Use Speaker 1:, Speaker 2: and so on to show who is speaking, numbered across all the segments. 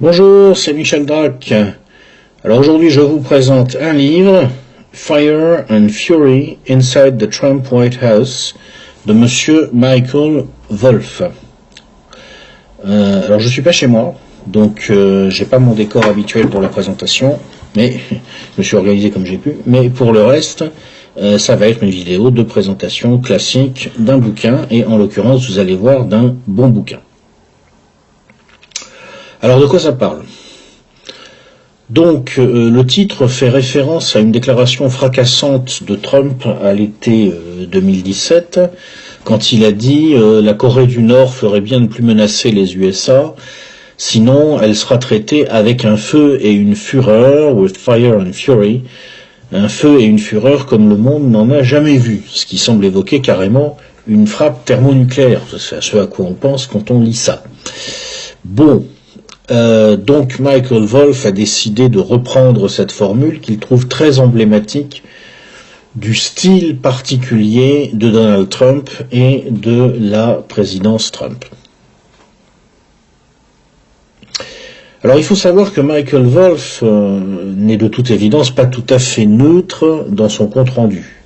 Speaker 1: Bonjour, c'est Michel Drac. Alors aujourd'hui je vous présente un livre, Fire and Fury Inside the Trump White House, de monsieur Michael Wolff. Alors je suis pas chez moi, donc j'ai pas mon décor habituel pour la présentation, mais je me suis organisé comme j'ai pu. Mais pour le reste, ça va être une vidéo de présentation classique d'un bouquin, et en l'occurrence vous allez voir d'un bon bouquin. Alors de quoi ça parle ? Donc le titre fait référence à une déclaration fracassante de Trump à l'été 2017, quand il a dit la Corée du Nord ferait bien de ne plus menacer les USA, sinon elle sera traitée avec un feu et une fureur, with fire and fury, un feu et une fureur comme le monde n'en a jamais vu, ce qui semble évoquer carrément une frappe thermonucléaire, c'est à ce à quoi on pense quand on lit ça. Bon. Donc Michael Wolff a décidé de reprendre cette formule qu'il trouve très emblématique du style particulier de Donald Trump et de la présidence Trump. Alors il faut savoir que Michael Wolff n'est de toute évidence pas tout à fait neutre dans son compte-rendu.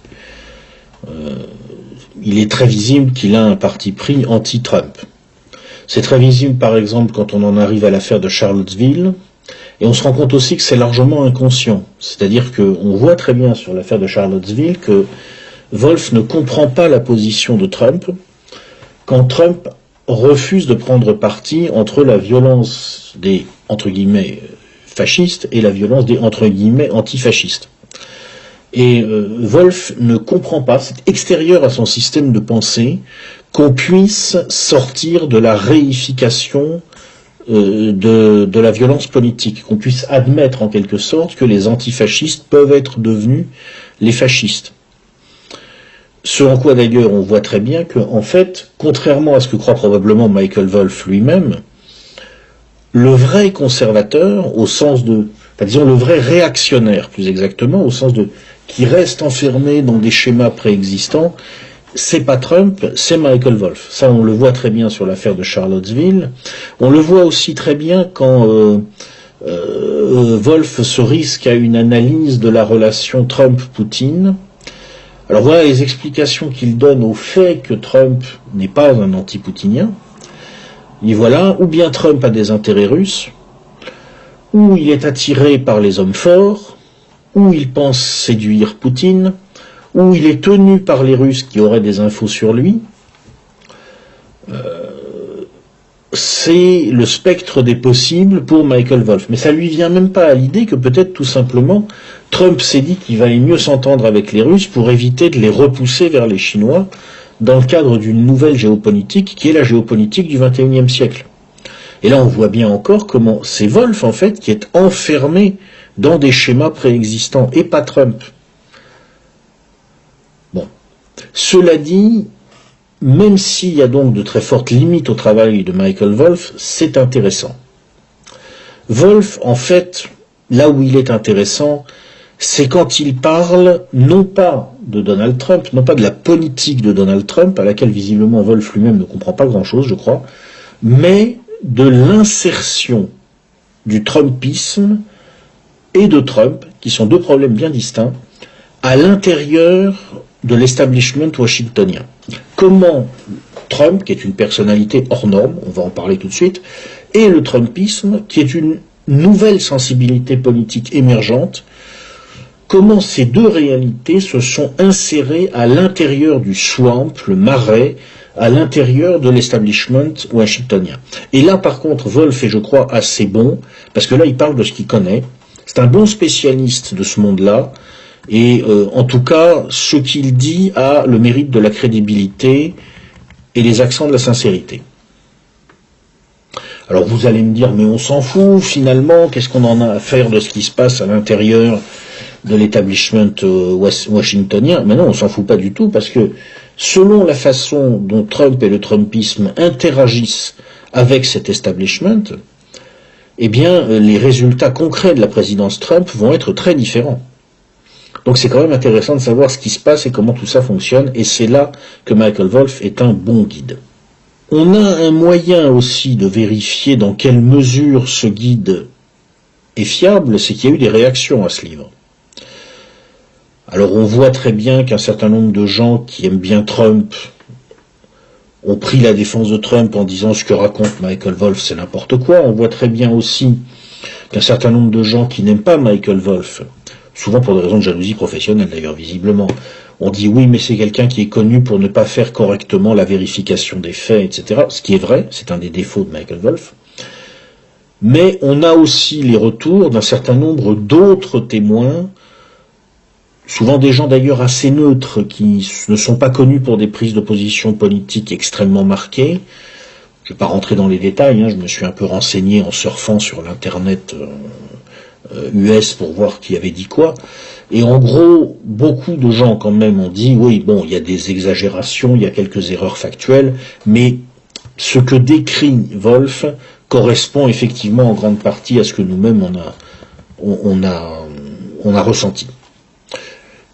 Speaker 1: Il est très visible qu'il a un parti pris anti-Trump. C'est très visible, par exemple, quand on en arrive à l'affaire de Charlottesville, et on se rend compte aussi que c'est largement inconscient. C'est-à-dire qu'on voit très bien sur l'affaire de Charlottesville que Wolff ne comprend pas la position de Trump quand Trump refuse de prendre parti entre la violence des, entre guillemets, fascistes et la violence des, entre guillemets, antifascistes. Et Wolff ne comprend pas, c'est extérieur à son système de pensée, qu'on puisse sortir de la réification de la violence politique, qu'on puisse admettre en quelque sorte que les antifascistes peuvent être devenus les fascistes. Ce en quoi d'ailleurs on voit très bien que, en fait, contrairement à ce que croit probablement Michael Wolff lui-même, le vrai conservateur, au sens de, enfin, disons le vrai réactionnaire plus exactement, au sens de qui reste enfermé dans des schémas préexistants, c'est pas Trump, c'est Michael Wolff. Ça, on le voit très bien sur l'affaire de Charlottesville. On le voit aussi très bien quand Wolff se risque à une analyse de la relation Trump-Poutine. Alors voilà les explications qu'il donne au fait que Trump n'est pas un anti-poutinien. Et voilà, ou bien Trump a des intérêts russes, ou il est attiré par les hommes forts, ou il pense séduire Poutine, où il est tenu par les Russes qui auraient des infos sur lui. C'est le spectre des possibles pour Michael Wolff. Mais ça lui vient même pas à l'idée que peut-être tout simplement Trump s'est dit qu'il valait mieux s'entendre avec les Russes pour éviter de les repousser vers les Chinois dans le cadre d'une nouvelle géopolitique qui est la géopolitique du XXIe siècle. Et là on voit bien encore comment c'est Wolff en fait qui est enfermé dans des schémas préexistants et pas Trump. Bon. Cela dit, même s'il y a donc de très fortes limites au travail de Michael Wolff, c'est intéressant. Wolff, en fait, là où il est intéressant, c'est quand il parle non pas de Donald Trump, non pas de la politique de Donald Trump, à laquelle visiblement Wolff lui-même ne comprend pas grand-chose, je crois, mais de l'insertion du Trumpisme et de Trump, qui sont deux problèmes bien distincts, à l'intérieur de l'establishment washingtonien. Comment Trump, qui est une personnalité hors norme, on va en parler tout de suite, et le Trumpisme, qui est une nouvelle sensibilité politique émergente, comment ces deux réalités se sont insérées à l'intérieur du swamp, le marais, à l'intérieur de l'establishment washingtonien. Et là, par contre, Wolff est, je crois, assez bon, parce que là, il parle de ce qu'il connaît. C'est un bon spécialiste de ce monde-là, et en tout cas, ce qu'il dit a le mérite de la crédibilité et les accents de la sincérité. Alors vous allez me dire, mais on s'en fout finalement, qu'est-ce qu'on en a à faire de ce qui se passe à l'intérieur de l'établissement washingtonien? Mais non, on s'en fout pas du tout, parce que selon la façon dont Trump et le Trumpisme interagissent avec cet establishment, eh bien, les résultats concrets de la présidence Trump vont être très différents. Donc c'est quand même intéressant de savoir ce qui se passe et comment tout ça fonctionne, et c'est là que Michael Wolff est un bon guide. On a un moyen aussi de vérifier dans quelle mesure ce guide est fiable, c'est qu'il y a eu des réactions à ce livre. Alors on voit très bien qu'un certain nombre de gens qui aiment bien Trump ont pris la défense de Trump en disant ce que raconte Michael Wolff c'est n'importe quoi. On voit très bien aussi qu'un certain nombre de gens qui n'aiment pas Michael Wolff, souvent pour des raisons de jalousie professionnelle d'ailleurs visiblement, on dit oui mais c'est quelqu'un qui est connu pour ne pas faire correctement la vérification des faits, etc. Ce qui est vrai, c'est un des défauts de Michael Wolff. Mais on a aussi les retours d'un certain nombre d'autres témoins, souvent des gens d'ailleurs assez neutres, qui ne sont pas connus pour des prises de position politiques extrêmement marquées. Je ne vais pas rentrer dans les détails, je me suis un peu renseigné en surfant sur l'internet US pour voir qui avait dit quoi. Et en gros, beaucoup de gens quand même ont dit, oui, bon, il y a des exagérations, il y a quelques erreurs factuelles, mais ce que décrit Wolff correspond effectivement en grande partie à ce que nous-mêmes on a ressenti.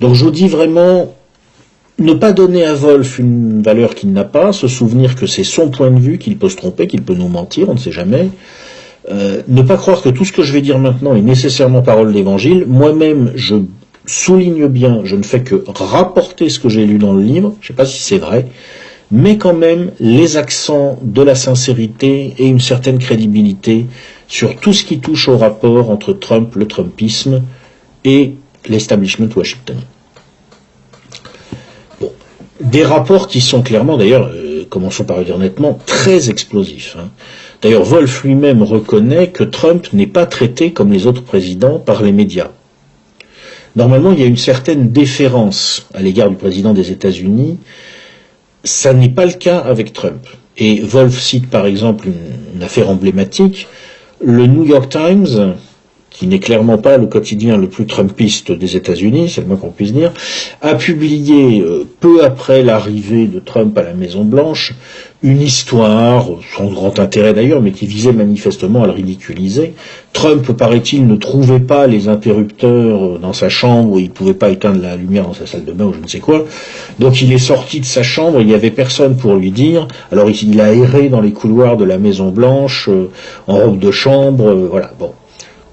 Speaker 1: Donc je vous dis vraiment, ne pas donner à Wolff une valeur qu'il n'a pas, se souvenir que c'est son point de vue, qu'il peut se tromper, qu'il peut nous mentir, on ne sait jamais. Ne pas croire que tout ce que je vais dire maintenant est nécessairement parole d'évangile. Moi-même, je souligne bien, je ne fais que rapporter ce que j'ai lu dans le livre, je ne sais pas si c'est vrai, mais quand même les accents de la sincérité et une certaine crédibilité sur tout ce qui touche au rapport entre Trump, le Trumpisme et l'establishment washingtonien. Bon. Des rapports qui sont clairement, d'ailleurs, commençons par le dire nettement, très explosifs. D'ailleurs, Wolff lui-même reconnaît que Trump n'est pas traité comme les autres présidents par les médias. Normalement, il y a une certaine déférence à l'égard du président des États-Unis. Ça n'est pas le cas avec Trump. Et Wolff cite par exemple une affaire emblématique. Le New York Times, qui n'est clairement pas le quotidien le plus trumpiste des États-Unis, c'est le moins qu'on puisse dire, a publié, peu après l'arrivée de Trump à la Maison-Blanche, une histoire, sans grand intérêt d'ailleurs, mais qui visait manifestement à le ridiculiser. Trump, paraît-il, ne trouvait pas les interrupteurs dans sa chambre, il ne pouvait pas éteindre la lumière dans sa salle de bain ou je ne sais quoi. Donc il est sorti de sa chambre, il n'y avait personne pour lui dire. Alors il a erré dans les couloirs de la Maison-Blanche, en robe de chambre, voilà, bon.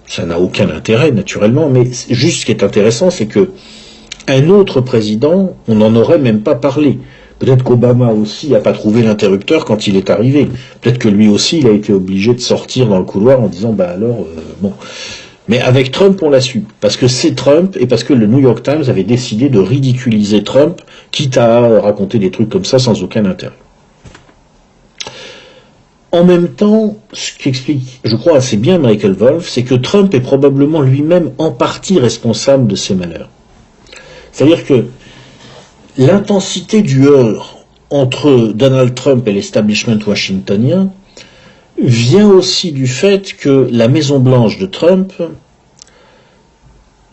Speaker 1: Ça n'a aucun intérêt, naturellement, mais juste ce qui est intéressant, c'est que un autre président, on n'en aurait même pas parlé. Peut-être qu'Obama aussi n'a pas trouvé l'interrupteur quand il est arrivé. Peut-être que lui aussi, il a été obligé de sortir dans le couloir en disant, bon. Mais avec Trump, on l'a su. Parce que c'est Trump et parce que le New York Times avait décidé de ridiculiser Trump, quitte à raconter des trucs comme ça sans aucun intérêt. En même temps, ce qui explique, je crois assez bien Michael Wolff, c'est que Trump est probablement lui-même en partie responsable de ces malheurs. C'est-à-dire que l'intensité du heurt entre Donald Trump et l'establishment washingtonien vient aussi du fait que la Maison-Blanche de Trump,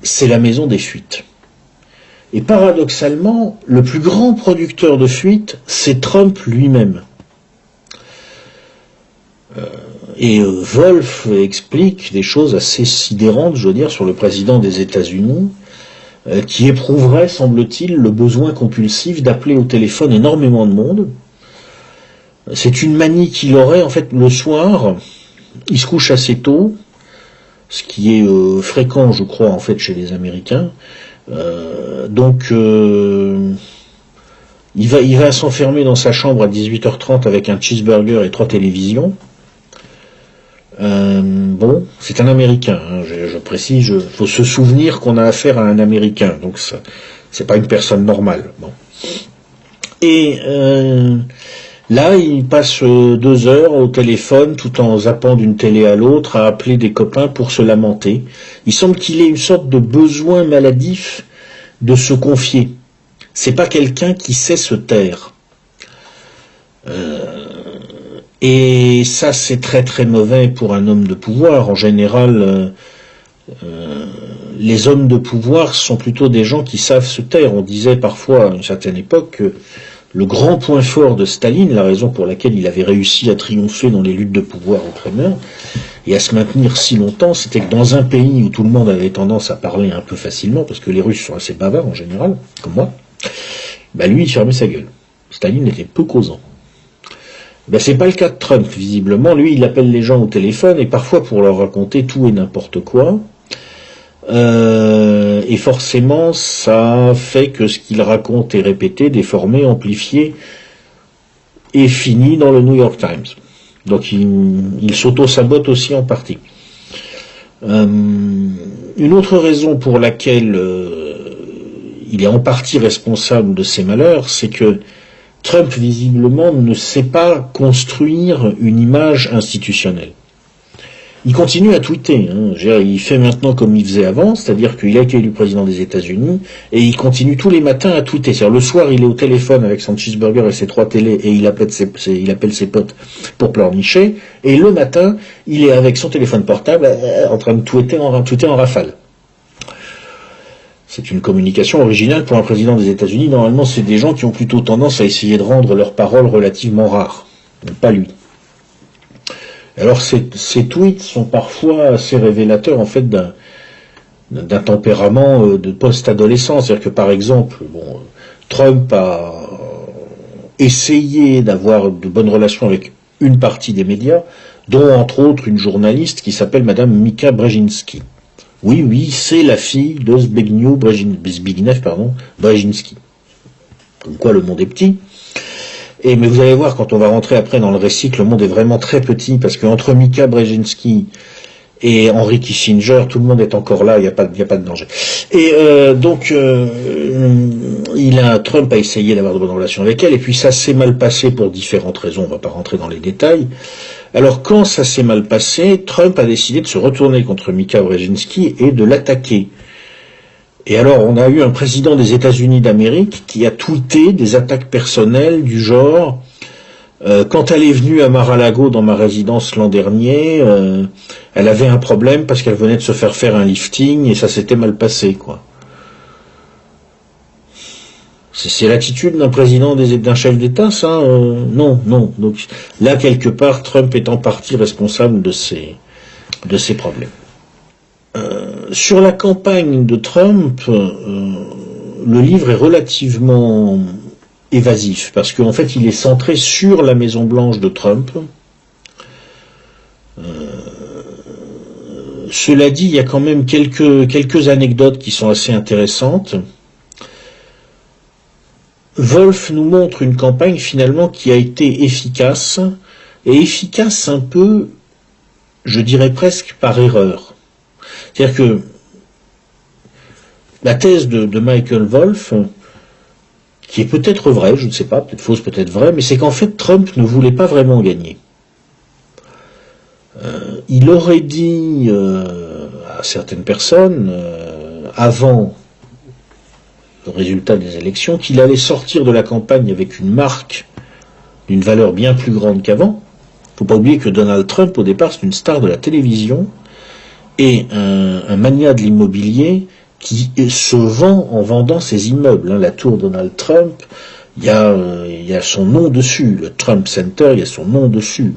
Speaker 1: c'est la maison des fuites. Et paradoxalement, le plus grand producteur de fuites, c'est Trump lui-même. Et Wolff explique des choses assez sidérantes, je veux dire, sur le président des États-Unis, qui éprouverait, semble-t-il, le besoin compulsif d'appeler au téléphone énormément de monde. C'est une manie qu'il aurait, en fait, le soir, il se couche assez tôt, ce qui est fréquent, je crois, en fait, chez les Américains. Donc, il va s'enfermer dans sa chambre à 18h30 avec un cheeseburger et 3 télévisions. Bon, c'est un Américain, je précise, il faut se souvenir qu'on a affaire à un Américain, donc ça, c'est pas une personne normale. Bon. Et là, il passe 2 heures au téléphone, tout en zappant d'une télé à l'autre, à appeler des copains pour se lamenter. Il semble qu'il ait une sorte de besoin maladif de se confier. C'est pas quelqu'un qui sait se taire. Et ça, c'est très très mauvais pour un homme de pouvoir. En général, les hommes de pouvoir sont plutôt des gens qui savent se taire. On disait parfois, à une certaine époque, que le grand point fort de Staline, la raison pour laquelle il avait réussi à triompher dans les luttes de pouvoir au Kremlin, et à se maintenir si longtemps, c'était que dans un pays où tout le monde avait tendance à parler un peu facilement, parce que les Russes sont assez bavards en général, comme moi, lui, il fermait sa gueule. Staline était peu causant. Ben, c'est pas le cas de Trump, visiblement. Lui, il appelle les gens au téléphone, et parfois pour leur raconter tout et n'importe quoi. Et forcément, ça fait que ce qu'il raconte est répété, déformé, amplifié, et fini dans le New York Times. Donc il s'auto-sabote aussi en partie. Une autre raison pour laquelle il est en partie responsable de ces malheurs, c'est que Trump, visiblement, ne sait pas construire une image institutionnelle. Il continue à tweeter. Il fait maintenant comme il faisait avant, c'est-à-dire qu'il a été élu président des États-Unis et il continue tous les matins à tweeter. C'est-à-dire le soir, il est au téléphone avec son cheeseburger et ses 3 télés et il appelle ses potes pour pleurnicher. Et le matin, il est avec son téléphone portable en train de tweeter en rafale. C'est une communication originale pour un président des États-Unis. Normalement, c'est des gens qui ont plutôt tendance à essayer de rendre leurs paroles relativement rares. Pas lui. Alors ces tweets sont parfois assez révélateurs en fait d'un tempérament de post-adolescent. C'est-à-dire que par exemple, Trump a essayé d'avoir de bonnes relations avec une partie des médias, dont entre autres une journaliste qui s'appelle Madame Mika Brzezinski. Oui, c'est la fille de Zbigniew Brzezinski. Comme quoi le monde est petit. Mais vous allez voir, quand on va rentrer après dans le récit, que le monde est vraiment très petit, parce qu'entre Mika Brzezinski et Henry Kissinger, tout le monde est encore là, il n'y a pas de danger. Trump a essayé d'avoir de bonnes relations avec elle, et puis ça s'est mal passé pour différentes raisons, on ne va pas rentrer dans les détails. Alors quand ça s'est mal passé, Trump a décidé de se retourner contre Mika Brzezinski et de l'attaquer. Et alors, on a eu un président des États-Unis d'Amérique qui a tweeté des attaques personnelles du genre quand elle est venue à Mar-a-Lago dans ma résidence l'an dernier, elle avait un problème parce qu'elle venait de se faire un lifting et ça s'était mal passé, quoi. C'est l'attitude d'un président d'un chef d'État, ça non. Donc là, quelque part, Trump est en partie responsable de ces problèmes. Sur la campagne de Trump, le livre est relativement évasif, parce qu'en fait il est centré sur la Maison Blanche de Trump. Cela dit, il y a quand même quelques anecdotes qui sont assez intéressantes. Wolf nous montre une campagne finalement qui a été efficace, et efficace un peu, je dirais presque par erreur. C'est-à-dire que la thèse de Michael Wolff, qui est peut-être vraie, je ne sais pas, peut-être fausse, peut-être vraie, mais c'est qu'en fait Trump ne voulait pas vraiment gagner. Il aurait dit à certaines personnes, avant le résultat des élections, qu'il allait sortir de la campagne avec une marque d'une valeur bien plus grande qu'avant. Il ne faut pas oublier que Donald Trump, au départ, c'est une star de la télévision, et un magnat de l'immobilier qui se vend en vendant ses immeubles. La tour Donald Trump, il y a son nom dessus. Le Trump Center, il y a son nom dessus.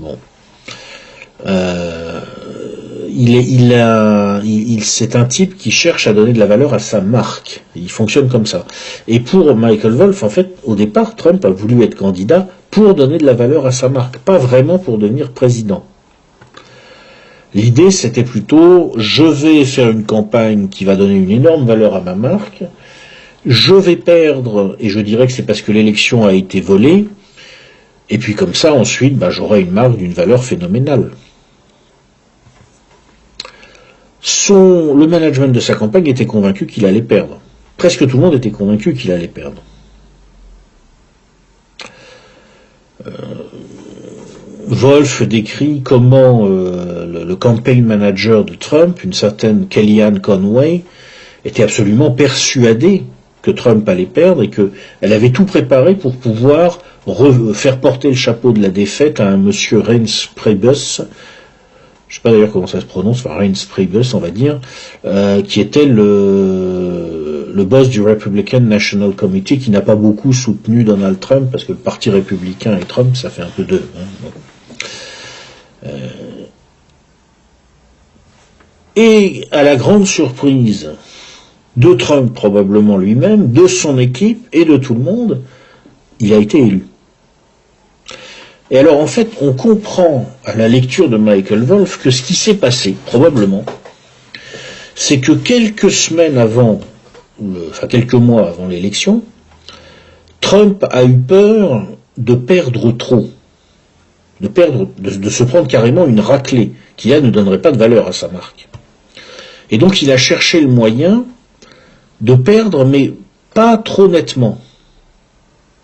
Speaker 1: C'est un type qui cherche à donner de la valeur à sa marque. Il fonctionne comme ça. Et pour Michael Wolff, en fait, au départ, Trump a voulu être candidat pour donner de la valeur à sa marque, pas vraiment pour devenir président. L'idée, c'était plutôt, je vais faire une campagne qui va donner une énorme valeur à ma marque, je vais perdre, et je dirais que c'est parce que l'élection a été volée, et puis comme ça, ensuite, j'aurai une marque d'une valeur phénoménale. Le management de sa campagne était convaincu qu'il allait perdre. Presque tout le monde était convaincu qu'il allait perdre. Wolff décrit comment le campaign manager de Trump, une certaine Kellyanne Conway, était absolument persuadée que Trump allait perdre et qu'elle avait tout préparé pour pouvoir faire porter le chapeau de la défaite à un monsieur Reince Priebus, je ne sais pas d'ailleurs comment ça se prononce, enfin Reince Priebus on va dire, qui était le boss du Republican National Committee, qui n'a pas beaucoup soutenu Donald Trump, parce que le parti républicain et Trump, ça fait un peu deux. Et à la grande surprise de Trump probablement lui-même, de son équipe et de tout le monde, il a été élu. Et alors, en fait, on comprend à la lecture de Michael Wolff que ce qui s'est passé, probablement, c'est que quelques semaines avant, quelques mois avant l'élection, Trump a eu peur de perdre trop, de se prendre carrément une raclée, qui là ne donnerait pas de valeur à sa marque. Et donc il a cherché le moyen de perdre, mais pas trop nettement.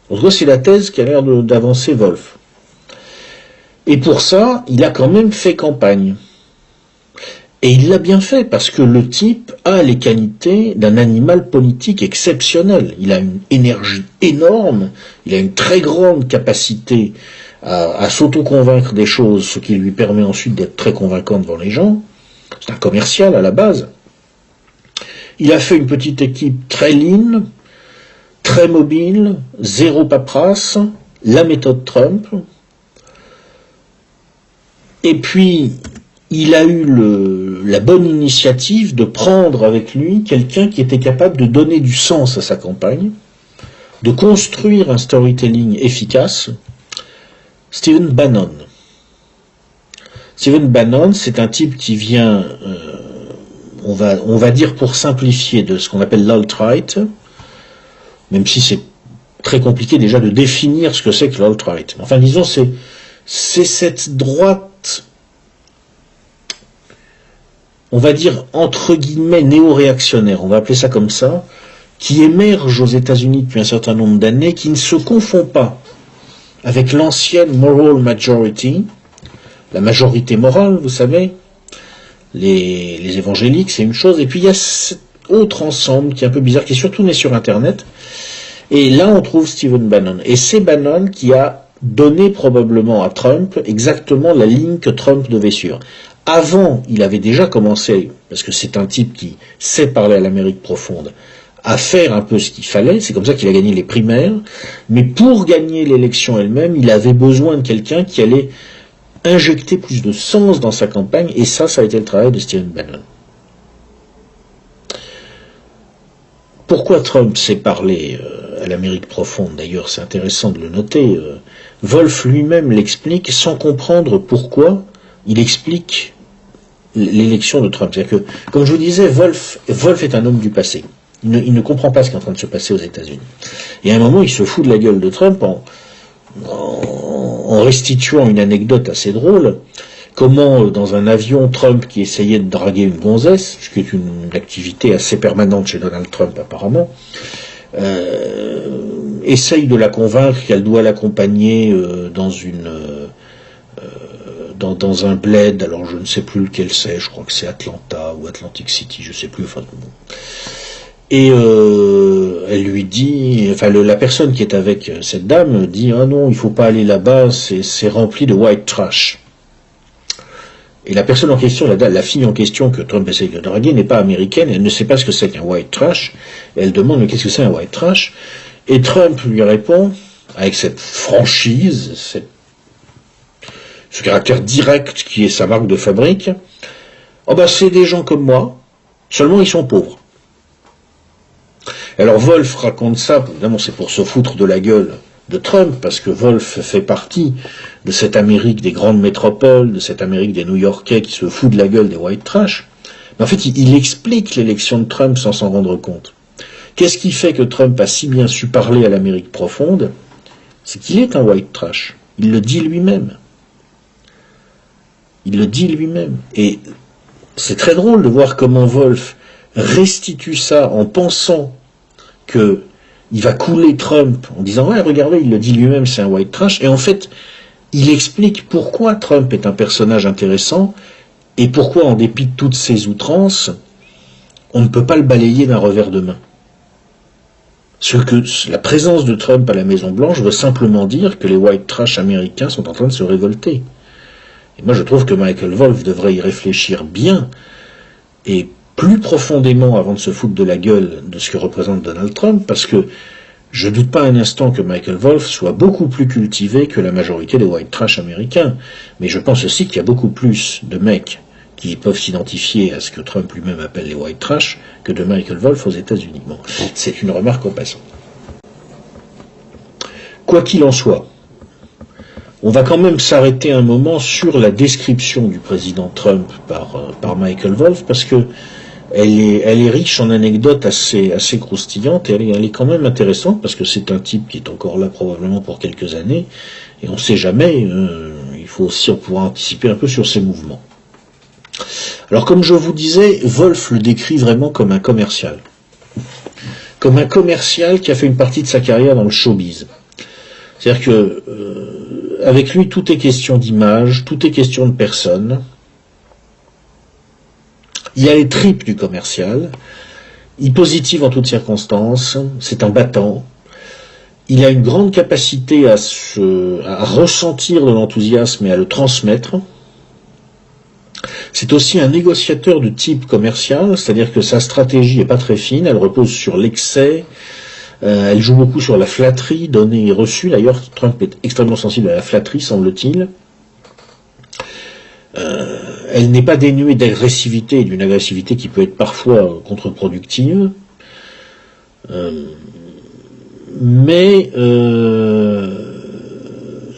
Speaker 1: En tout cas, c'est la thèse qui a l'air d'avancer Wolff. Et pour ça, il a quand même fait campagne. Et il l'a bien fait, parce que le type a les qualités d'un animal politique exceptionnel. Il a une énergie énorme, il a une très grande capacité à s'auto-convaincre des choses, ce qui lui permet ensuite d'être très convaincant devant les gens. C'est un commercial à la base. Il a fait une petite équipe très lean, très mobile, zéro paperasse, la méthode Trump. Et puis, il a eu la bonne initiative de prendre avec lui quelqu'un qui était capable de donner du sens à sa campagne, de construire un storytelling efficace, Stephen Bannon. Stephen Bannon, c'est un type qui vient, on va dire pour simplifier, de ce qu'on appelle l'alt-right, même si c'est très compliqué déjà de définir ce que c'est que l'alt-right. Enfin, disons, c'est cette droite, on va dire, entre guillemets, néo-réactionnaire, on va appeler ça comme ça, qui émerge aux États-Unis depuis un certain nombre d'années, qui ne se confond pas avec l'ancienne moral majority, la majorité morale, vous savez, les évangéliques, c'est une chose, et puis il y a cet autre ensemble qui est un peu bizarre, qui est surtout né sur Internet, et là on trouve Stephen Bannon, et c'est Bannon qui a donné probablement à Trump exactement la ligne que Trump devait suivre. Avant, il avait déjà commencé, parce que c'est un type qui sait parler à l'Amérique profonde, à faire un peu ce qu'il fallait, c'est comme ça qu'il a gagné les primaires, mais pour gagner l'élection elle-même, il avait besoin de quelqu'un qui allait injecter plus de sens dans sa campagne, et ça a été le travail de Stephen Bannon. Pourquoi Trump sait parler à l'Amérique profonde, d'ailleurs c'est intéressant de le noter, Wolff lui-même l'explique sans comprendre pourquoi il explique l'élection de Trump. C'est-à-dire que, comme je vous disais, Wolff est un homme du passé. Il ne comprend pas ce qui est en train de se passer aux États-Unis. Et à un moment, il se fout de la gueule de Trump en restituant une anecdote assez drôle. Comment, dans un avion, Trump, qui essayait de draguer une gonzesse, ce qui est une activité assez permanente chez Donald Trump apparemment, essaye de la convaincre qu'elle doit l'accompagner dans un bled, alors je ne sais plus lequel c'est, je crois que c'est Atlanta ou Atlantic City, je ne sais plus, enfin bon. Et elle lui dit, enfin la personne qui est avec cette dame dit, ah non, il faut pas aller là-bas, c'est rempli de white trash. Et la personne en question, la fille en question que Trump essaye de draguer n'est pas américaine, elle ne sait pas ce que c'est qu'un white trash, et elle demande, mais qu'est-ce que c'est un white trash? Et Trump lui répond, avec cette franchise, ce caractère direct qui est sa marque de fabrique, oh ben c'est des gens comme moi, seulement ils sont pauvres. Alors Wolff raconte ça, évidemment c'est pour se foutre de la gueule de Trump, parce que Wolff fait partie de cette Amérique des grandes métropoles, de cette Amérique des New-Yorkais qui se fout de la gueule des white trash. Mais en fait, il explique l'élection de Trump sans s'en rendre compte. Qu'est-ce qui fait que Trump a si bien su parler à l'Amérique profonde? C'est qu'il est un white trash. Il le dit lui-même. Il le dit lui-même. Et c'est très drôle de voir comment Wolff restitue ça en pensant que il va couler Trump, en disant « Ouais, regardez, il le dit lui-même, c'est un white trash ». Et en fait, il explique pourquoi Trump est un personnage intéressant et pourquoi, en dépit de toutes ses outrances, on ne peut pas le balayer d'un revers de main. Ce que la présence de Trump à la Maison-Blanche veut simplement dire que les white trash américains sont en train de se révolter. Et moi, je trouve que Michael Wolff devrait y réfléchir bien et plus profondément avant de se foutre de la gueule de ce que représente Donald Trump, parce que je ne doute pas un instant que Michael Wolff soit beaucoup plus cultivé que la majorité des white trash américains, mais je pense aussi qu'il y a beaucoup plus de mecs qui peuvent s'identifier à ce que Trump lui-même appelle les white trash que de Michael Wolff aux États-Unis. Bon, c'est une remarque en passant. Quoi qu'il en soit, On va quand même s'arrêter un moment sur la description du président Trump par Michael Wolff, parce que elle est riche en anecdotes assez croustillantes, et elle est quand même intéressante, parce que c'est un type qui est encore là probablement pour quelques années, et on ne sait jamais, il faut aussi pouvoir anticiper un peu sur ses mouvements. Alors comme je vous disais, Wolff le décrit vraiment comme un commercial. Comme un commercial qui a fait une partie de sa carrière dans le showbiz. C'est-à-dire que avec lui, tout est question d'image, tout est question de personne. Il a les tripes du commercial, il positive en toutes circonstances, c'est un battant. Il a une grande capacité à ressentir de l'enthousiasme et à le transmettre. C'est aussi un négociateur de type commercial, c'est-à-dire que sa stratégie n'est pas très fine, elle repose sur l'excès, elle joue beaucoup sur la flatterie, donnée et reçue. D'ailleurs, Trump est extrêmement sensible à la flatterie, semble-t-il. Elle n'est pas dénuée d'agressivité, et d'une agressivité qui peut être parfois contre-productive. Mais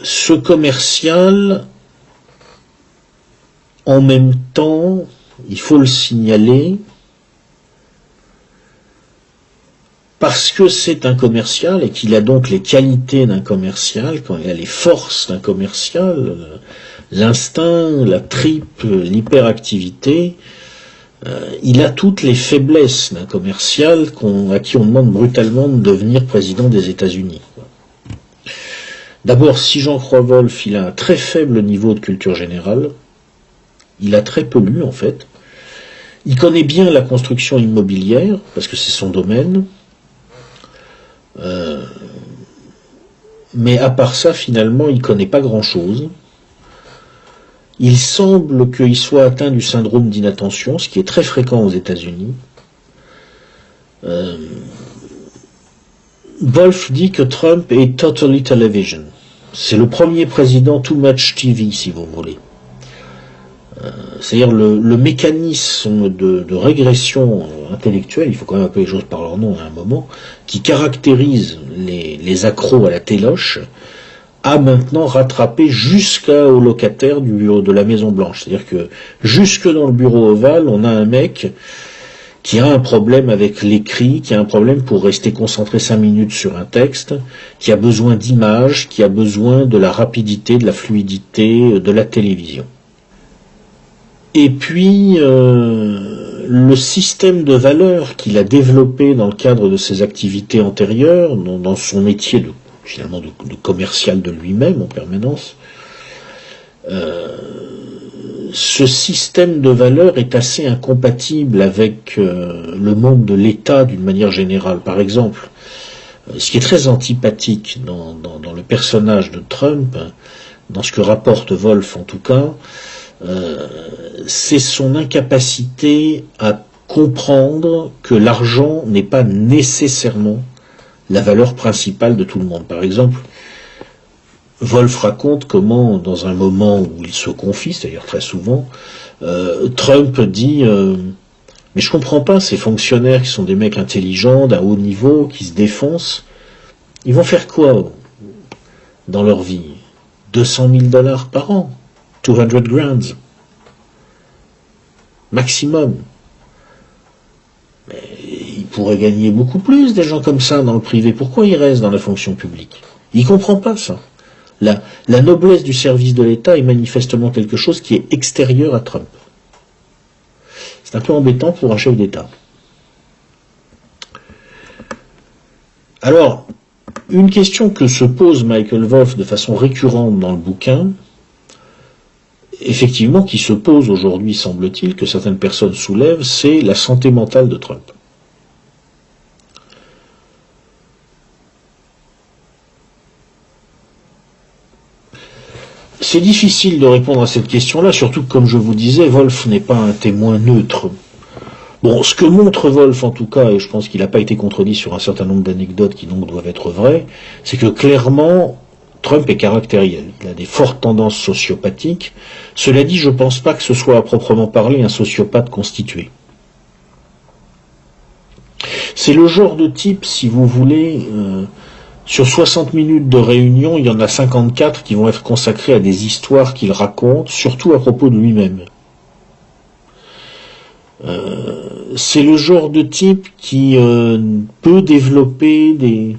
Speaker 1: ce commercial, en même temps, il faut le signaler, parce que c'est un commercial et qu'il a donc les qualités d'un commercial, quand il a les forces d'un commercial, l'instinct, la tripe, l'hyperactivité, il a toutes les faiblesses d'un commercial à qui on demande brutalement de devenir président des États-Unis. D'abord, si j'en crois Wolff, il a un très faible niveau de culture générale. Il a très peu lu, en fait. Il connaît bien la construction immobilière, parce que c'est son domaine. Mais à part ça, finalement, il connaît pas grand-chose. Il semble qu'il soit atteint du syndrome d'inattention, ce qui est très fréquent aux États-Unis. Wolff dit que Trump est totally television. C'est le premier président too much TV, si vous voulez. C'est-à-dire le mécanisme de régression intellectuelle, il faut quand même appeler les choses par leur nom à un moment, qui caractérise les accros à la téloche, a maintenant rattrapé jusqu'au locataire du bureau de la Maison Blanche. C'est-à-dire que jusque dans le bureau ovale, on a un mec qui a un problème avec l'écrit, qui a un problème pour rester concentré 5 minutes sur un texte, qui a besoin d'images, qui a besoin de la rapidité, de la fluidité, de la télévision. Et puis, le système de valeurs qu'il a développé dans le cadre de ses activités antérieures, dans son métier finalement de commercial de lui-même en permanence, ce système de valeurs est assez incompatible avec le monde de l'État d'une manière générale. Par exemple, ce qui est très antipathique dans le personnage de Trump, dans ce que rapporte Wolff en tout cas, c'est son incapacité à comprendre que l'argent n'est pas nécessairement la valeur principale de tout le monde. Par exemple, Wolff raconte comment, dans un moment où il se confie, c'est-à-dire très souvent, Trump dit mais je comprends pas, ces fonctionnaires qui sont des mecs intelligents, d'un haut niveau, qui se défoncent, ils vont faire quoi dans leur vie? 200 000 $ par an, 200 grand maximum. Mais ils pourraient gagner beaucoup plus, des gens comme ça, dans le privé. Pourquoi ils restent dans la fonction publique? Il comprend pas ça. La noblesse du service de l'État est manifestement quelque chose qui est extérieur à Trump. C'est un peu embêtant pour un chef d'État. Alors, une question que se pose Michael Wolff de façon récurrente dans le bouquin, effectivement qui se pose aujourd'hui, semble-t-il, que certaines personnes soulèvent, c'est la santé mentale de Trump. C'est difficile de répondre à cette question-là, surtout que, comme je vous disais, Wolff n'est pas un témoin neutre. Bon, ce que montre Wolff, en tout cas, et je pense qu'il n'a pas été contredit sur un certain nombre d'anecdotes qui donc doivent être vraies, c'est que clairement, Trump est caractériel. Il a des fortes tendances sociopathiques. Cela dit, je ne pense pas que ce soit à proprement parler un sociopathe constitué. C'est le genre de type, si vous voulez, Sur 60 minutes de réunion, il y en a 54 qui vont être consacrées à des histoires qu'il raconte, surtout à propos de lui-même. C'est le genre de type qui peut développer des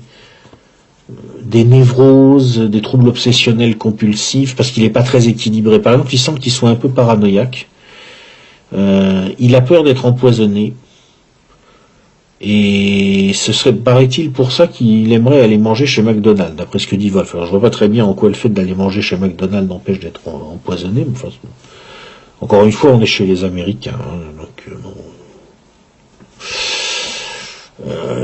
Speaker 1: névroses, des troubles obsessionnels compulsifs, parce qu'il n'est pas très équilibré. Par exemple, il semble qu'il soit un peu paranoïaque. Il a peur d'être empoisonné. Et ce serait, paraît-il, pour ça qu'il aimerait aller manger chez McDonald's, d'après ce que dit Wolf. Alors je vois pas très bien en quoi le fait d'aller manger chez McDonald's n'empêche d'être empoisonné, mais enfin, encore une fois, on est chez les Américains, hein, donc bon.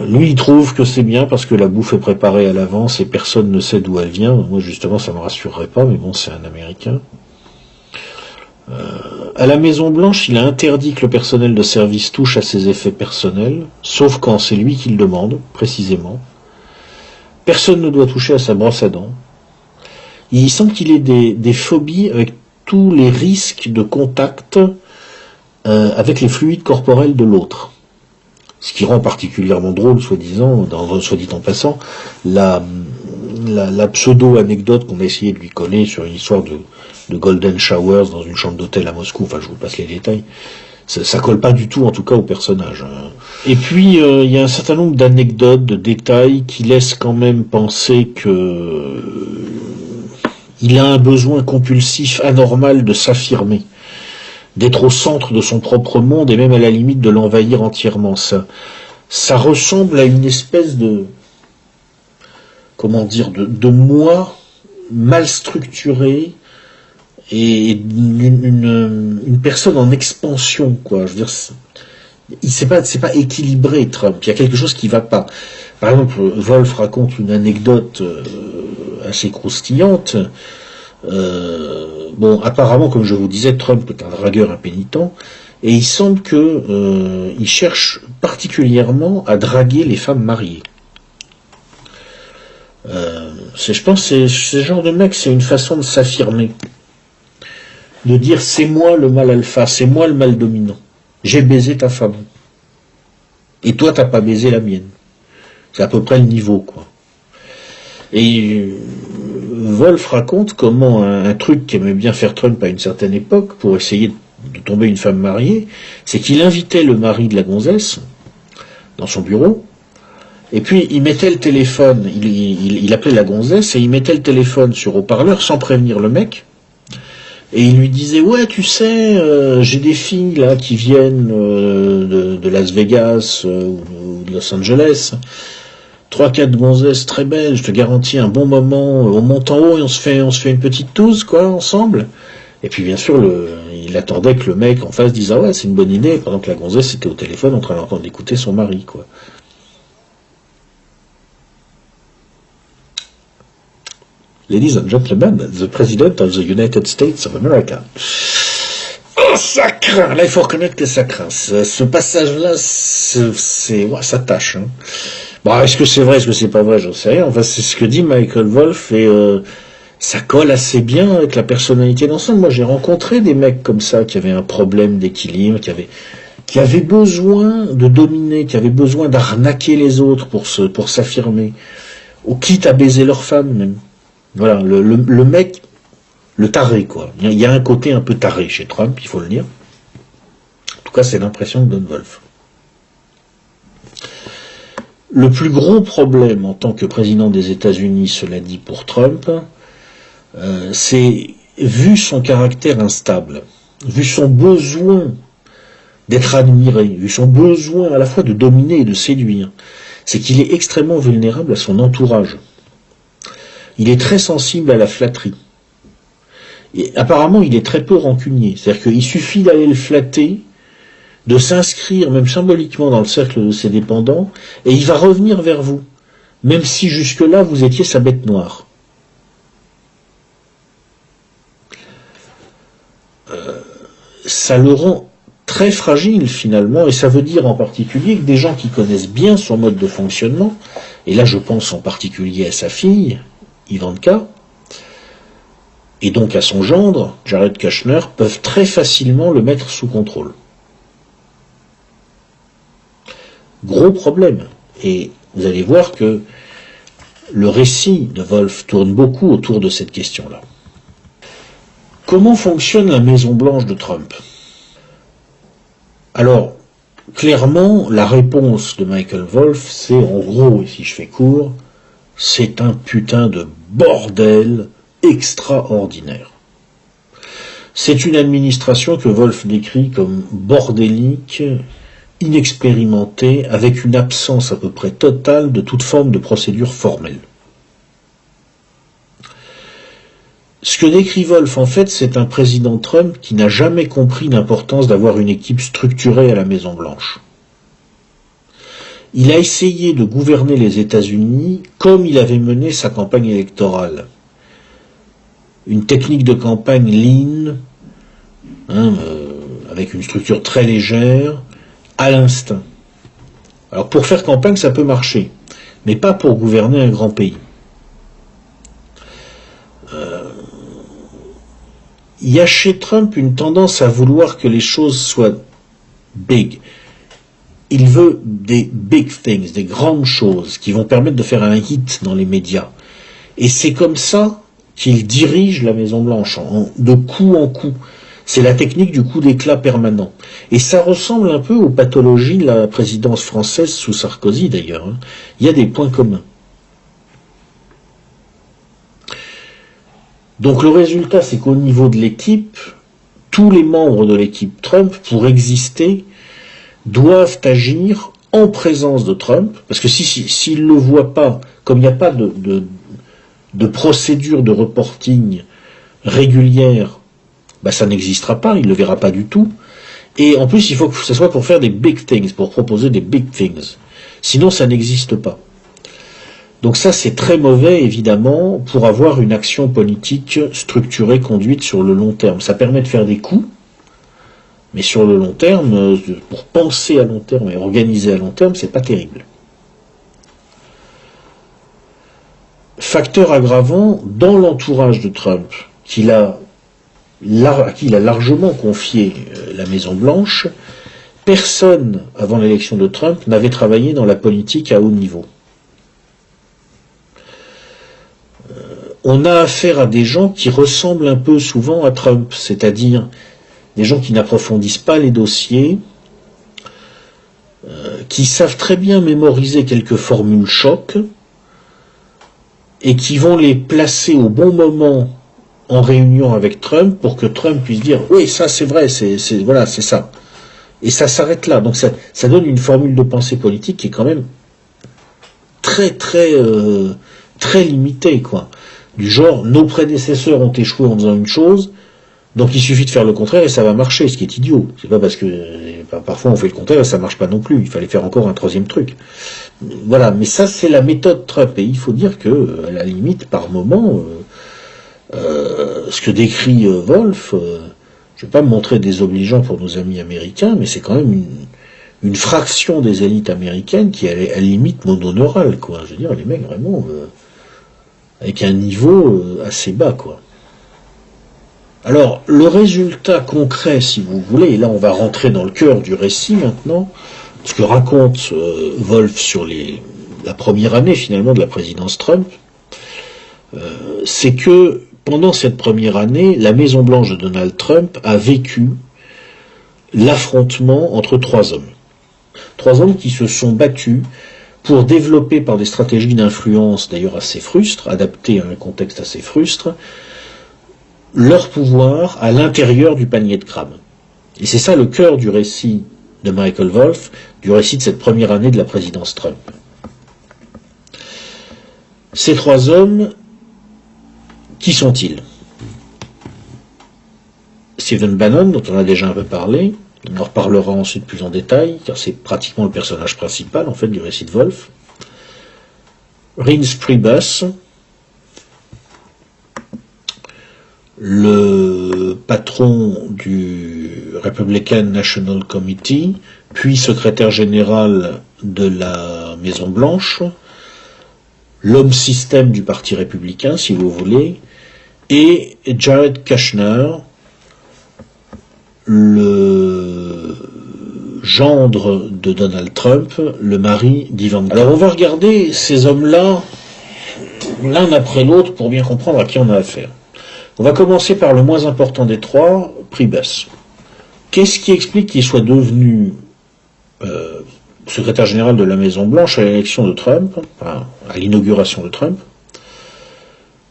Speaker 1: Lui, il trouve que c'est bien parce que la bouffe est préparée à l'avance et personne ne sait d'où elle vient. Moi, justement, ça me rassurerait pas, mais bon, c'est un Américain. À la Maison Blanche, il a interdit que le personnel de service touche à ses effets personnels, sauf quand c'est lui qui le demande, précisément. Personne ne doit toucher à sa brosse à dents. Il semble qu'il ait des phobies avec tous les risques de contact avec les fluides corporels de l'autre. Ce qui rend particulièrement drôle, soit dit en passant, la pseudo-anecdote qu'on a essayé de lui coller sur une histoire de Golden Showers dans une chambre d'hôtel à Moscou, enfin je vous passe les détails, ça colle pas du tout en tout cas au personnage. Et puis il y a un certain nombre d'anecdotes, de détails qui laissent quand même penser que il a un besoin compulsif anormal de s'affirmer, d'être au centre de son propre monde et même à la limite de l'envahir entièrement. Ça ressemble à une espèce de, comment dire, de moi mal structuré et une personne en expansion, quoi. Je veux dire, c'est pas équilibré, Trump. Il y a quelque chose qui va pas. Par exemple, Wolf raconte une anecdote assez croustillante. Bon, apparemment, comme je vous disais, Trump est un dragueur impénitent, et il semble que il cherche particulièrement à draguer les femmes mariées. Je pense que ce genre de mec, c'est une façon de s'affirmer, de dire c'est moi le mâle alpha, c'est moi le mâle dominant. J'ai baisé ta femme, et toi t'as pas baisé la mienne. C'est à peu près le niveau, quoi. Et Wolf raconte comment un truc qu'aimait bien faire Trump à une certaine époque pour essayer de tomber une femme mariée, c'est qu'il invitait le mari de la gonzesse dans son bureau, et puis il mettait le téléphone, il appelait la gonzesse et il mettait le téléphone sur haut-parleur sans prévenir le mec, et il lui disait ouais tu sais j'ai des filles là qui viennent de Las Vegas ou de Los Angeles. 3-4 gonzesses très belles, je te garantis un bon moment, on monte en haut et on se fait une petite touze, quoi, ensemble. Et puis bien sûr, il attendait que le mec en face dise ah ouais, c'est une bonne idée, pendant que la gonzesse était au téléphone en train d'entendre écouter son mari, quoi. Ladies and gentlemen, the President of the United States of America. Oh, ça craint. Là, il faut reconnaître que ça craint. Ce passage-là, ouais, ça tâche, hein. Bon, est-ce que c'est vrai, est-ce que c'est pas vrai, j'en sais rien. Enfin, c'est ce que dit Michael Wolff et ça colle assez bien avec la personnalité d'ensemble. Moi, j'ai rencontré des mecs comme ça qui avaient un problème d'équilibre, qui avaient besoin de dominer, qui avaient besoin d'arnaquer les autres pour s'affirmer, ou quitte à baiser leur femme même. Voilà, le mec, le taré, quoi. Il y a un côté un peu taré chez Trump, il faut le dire. En tout cas, c'est l'impression que donne Wolff. Le plus gros problème en tant que président des États-Unis, cela dit pour Trump, c'est, vu son caractère instable, vu son besoin d'être admiré, vu son besoin à la fois de dominer et de séduire, c'est qu'il est extrêmement vulnérable à son entourage. Il est très sensible à la flatterie. Et apparemment, il est très peu rancunier. C'est-à-dire qu'il suffit d'aller le flatter, de s'inscrire même symboliquement dans le cercle de ses dépendants, et il va revenir vers vous, même si jusque-là vous étiez sa bête noire. Ça le rend très fragile finalement, et ça veut dire en particulier que des gens qui connaissent bien son mode de fonctionnement, et là je pense en particulier à sa fille, Ivanka, et donc à son gendre, Jared Kushner, peuvent très facilement le mettre sous contrôle. Gros problème. Et vous allez voir que le récit de Wolf tourne beaucoup autour de cette question-là. Comment fonctionne la Maison-Blanche de Trump? Alors, clairement, la réponse de Michael Wolff, c'est en gros, et si je fais court, c'est un putain de bordel extraordinaire. C'est une administration que Wolff décrit comme bordélique, inexpérimentée, avec une absence à peu près totale de toute forme de procédure formelle. Ce que décrit Wolff, en fait, c'est un président Trump qui n'a jamais compris l'importance d'avoir une équipe structurée à la Maison-Blanche. Il a essayé de gouverner les États-Unis comme il avait mené sa campagne électorale. Une technique de campagne lean, avec une structure très légère, à l'instinct. Alors pour faire campagne, ça peut marcher, mais pas pour gouverner un grand pays. Il y a chez Trump une tendance à vouloir que les choses soient big. Il veut des big things, des grandes choses qui vont permettre de faire un hit dans les médias. Et c'est comme ça qu'il dirige la Maison-Blanche, de coup en coup. C'est la technique du coup d'éclat permanent. Et ça ressemble un peu aux pathologies de la présidence française sous Sarkozy d'ailleurs. Il y a des points communs. Donc le résultat, c'est qu'au niveau de l'équipe, tous les membres de l'équipe Trump, pour exister, doivent agir en présence de Trump, parce que s'ils ne le voient pas, comme il n'y a pas de procédure de reporting régulière, ça n'existera pas, il ne le verra pas du tout. Et en plus, il faut que ce soit pour faire des big things, pour proposer des big things. Sinon, ça n'existe pas. Donc ça, c'est très mauvais, évidemment, pour avoir une action politique structurée, conduite sur le long terme. Ça permet de faire des coups, mais sur le long terme, pour penser à long terme et organiser à long terme, c'est pas terrible. Facteur aggravant, dans l'entourage de Trump, à qui il a largement confié la Maison-Blanche, personne, avant l'élection de Trump, n'avait travaillé dans la politique à haut niveau. On a affaire à des gens qui ressemblent un peu souvent à Trump, c'est-à-dire des gens qui n'approfondissent pas les dossiers, qui savent très bien mémoriser quelques formules choc, et qui vont les placer au bon moment en réunion avec Trump pour que Trump puisse dire « Oui, ça c'est vrai, voilà, c'est ça ». Et ça s'arrête là. Donc ça donne une formule de pensée politique qui est quand même très limitée, quoi. Du genre, nos prédécesseurs ont échoué en faisant une chose, donc il suffit de faire le contraire et ça va marcher, ce qui est idiot. C'est pas parce que parfois on fait le contraire et ça marche pas non plus. Il fallait faire encore un troisième truc. Voilà, mais ça c'est la méthode Trump. Et il faut dire que, à la limite, par moment, ce que décrit Wolff, je vais pas me montrer désobligeant pour nos amis américains, mais c'est quand même une fraction des élites américaines qui est à la limite mononeurale, quoi. Je veux dire, les mecs vraiment avec un niveau assez bas, quoi. Alors, le résultat concret, si vous voulez, et là on va rentrer dans le cœur du récit maintenant, ce que raconte Wolff sur la première année finalement de la présidence Trump, c'est que pendant cette première année, la Maison-Blanche de Donald Trump a vécu l'affrontement entre trois hommes. Trois hommes qui se sont battus pour développer par des stratégies d'influence d'ailleurs assez frustres, adaptées à un contexte assez frustre, leur pouvoir à l'intérieur du panier de crabes. Et c'est ça le cœur du récit de Michael Wolff, du récit de cette première année de la présidence Trump. Ces trois hommes, qui sont-ils? Stephen Bannon, dont on a déjà un peu parlé, on en reparlera ensuite plus en détail, car c'est pratiquement le personnage principal en fait du récit de Wolff. Reince Priebus, le patron du Republican National Committee, puis secrétaire général de la Maison-Blanche, l'homme système du Parti républicain, si vous voulez, et Jared Kushner, le gendre de Donald Trump, le mari d'Ivanka. Alors on va regarder ces hommes-là l'un après l'autre pour bien comprendre à qui on a affaire. On va commencer par le moins important des trois, Priebus. Qu'est-ce qui explique qu'il soit devenu secrétaire général de la Maison-Blanche à l'élection de Trump, enfin, à l'inauguration de Trump?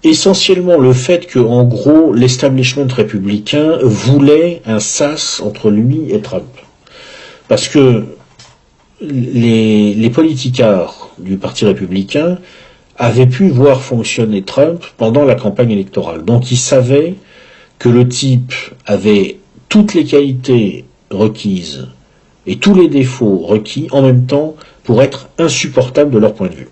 Speaker 1: Essentiellement le fait que, en gros, l'establishment républicain voulait un sas entre lui et Trump. Parce que les politicards du Parti républicain avaient pu voir fonctionner Trump pendant la campagne électorale. Donc ils savaient que le type avait toutes les qualités requises et tous les défauts requis en même temps pour être insupportable de leur point de vue.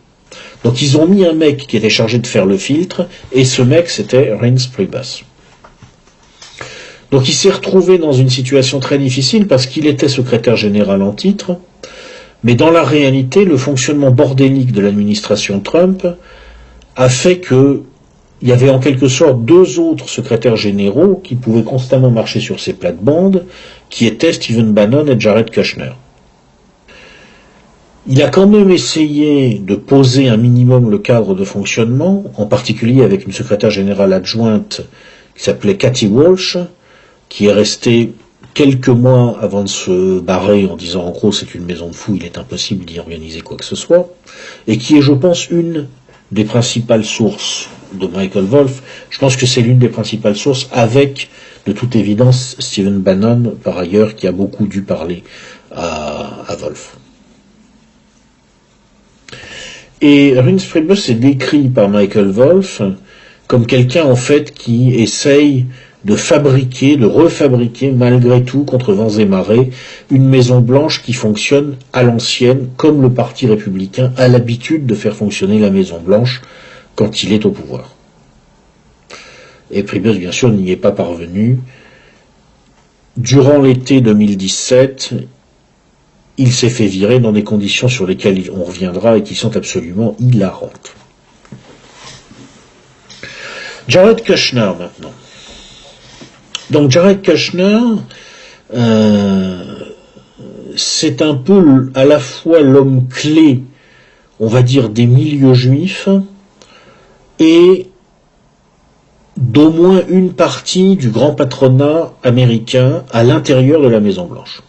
Speaker 1: Donc ils ont mis un mec qui était chargé de faire le filtre, et ce mec c'était Reince Priebus. Donc il s'est retrouvé dans une situation très difficile parce qu'il était secrétaire général en titre, mais dans la réalité, le fonctionnement bordélique de l'administration Trump a fait que il y avait en quelque sorte deux autres secrétaires généraux qui pouvaient constamment marcher sur ces plates-bandes, qui étaient Stephen Bannon et Jared Kushner. Il a quand même essayé de poser un minimum le cadre de fonctionnement, en particulier avec une secrétaire générale adjointe qui s'appelait Kathy Walsh, qui est restée quelques mois avant de se barrer en disant en gros c'est une maison de fous, il est impossible d'y organiser quoi que ce soit, et qui est je pense une des principales sources de Michael Wolff. Je pense que c'est l'une des principales sources, avec de toute évidence Stephen Bannon par ailleurs qui a beaucoup dû parler à Wolff. Et Reince Priebus est décrit par Michael Wolff comme quelqu'un en fait qui essaye de fabriquer, de refabriquer malgré tout, contre vents et marées, une Maison Blanche qui fonctionne à l'ancienne, comme le Parti républicain a l'habitude de faire fonctionner la Maison Blanche quand il est au pouvoir. Et Priebus, bien sûr, n'y est pas parvenu. Durant l'été 2017, il s'est fait virer dans des conditions sur lesquelles on reviendra et qui sont absolument hilarantes. Jared Kushner, maintenant. Donc Jared Kushner, c'est un peu à la fois l'homme clé, on va dire, des milieux juifs, et d'au moins une partie du grand patronat américain à l'intérieur de la Maison-Blanche.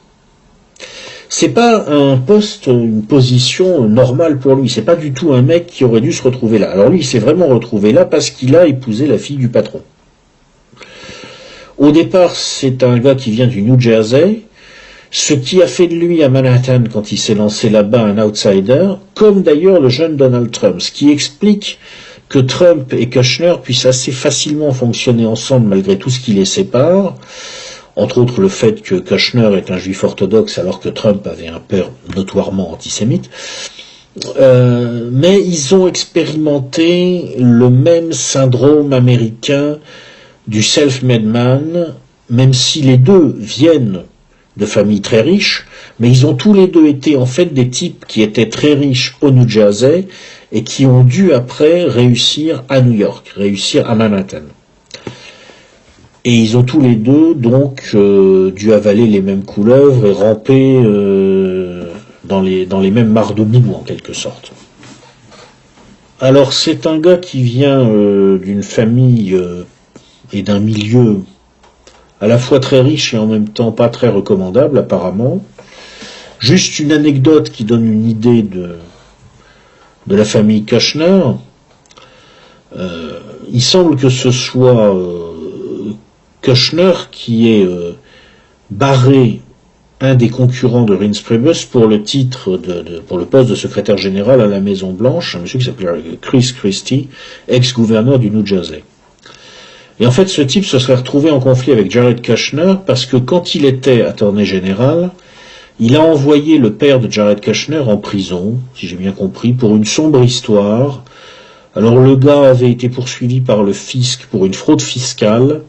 Speaker 1: C'est pas un poste, une position normale pour lui, c'est pas du tout un mec qui aurait dû se retrouver là. Alors lui, il s'est vraiment retrouvé là parce qu'il a épousé la fille du patron. Au départ, c'est un gars qui vient du New Jersey, ce qui a fait de lui à Manhattan, quand il s'est lancé là-bas, un outsider, comme d'ailleurs le jeune Donald Trump, ce qui explique que Trump et Kushner puissent assez facilement fonctionner ensemble malgré tout ce qui les sépare, entre autres le fait que Kushner est un juif orthodoxe alors que Trump avait un père notoirement antisémite. Mais ils ont expérimenté le même syndrome américain du self-made man, même si les deux viennent de familles très riches, mais ils ont tous les deux été en fait des types qui étaient très riches au New Jersey et qui ont dû après réussir à New York, réussir à Manhattan. Et ils ont tous les deux donc dû avaler les mêmes couleuvres et ramper dans les mêmes mares de boue en quelque sorte. Alors c'est un gars qui vient d'une famille et d'un milieu à la fois très riche et en même temps pas très recommandable apparemment. Juste une anecdote qui donne une idée de la famille Kushner. Il semble que ce soit Kushner qui ait barré un des concurrents de Reince Priebus pour le titre pour le poste de secrétaire général à la Maison Blanche, un monsieur qui s'appelait Chris Christie, ex-gouverneur du New Jersey. Et en fait, ce type se serait retrouvé en conflit avec Jared Kushner parce que quand il était attorney général, il a envoyé le père de Jared Kushner en prison, si j'ai bien compris, pour une sombre histoire. Alors le gars avait été poursuivi par le fisc pour une fraude fiscale,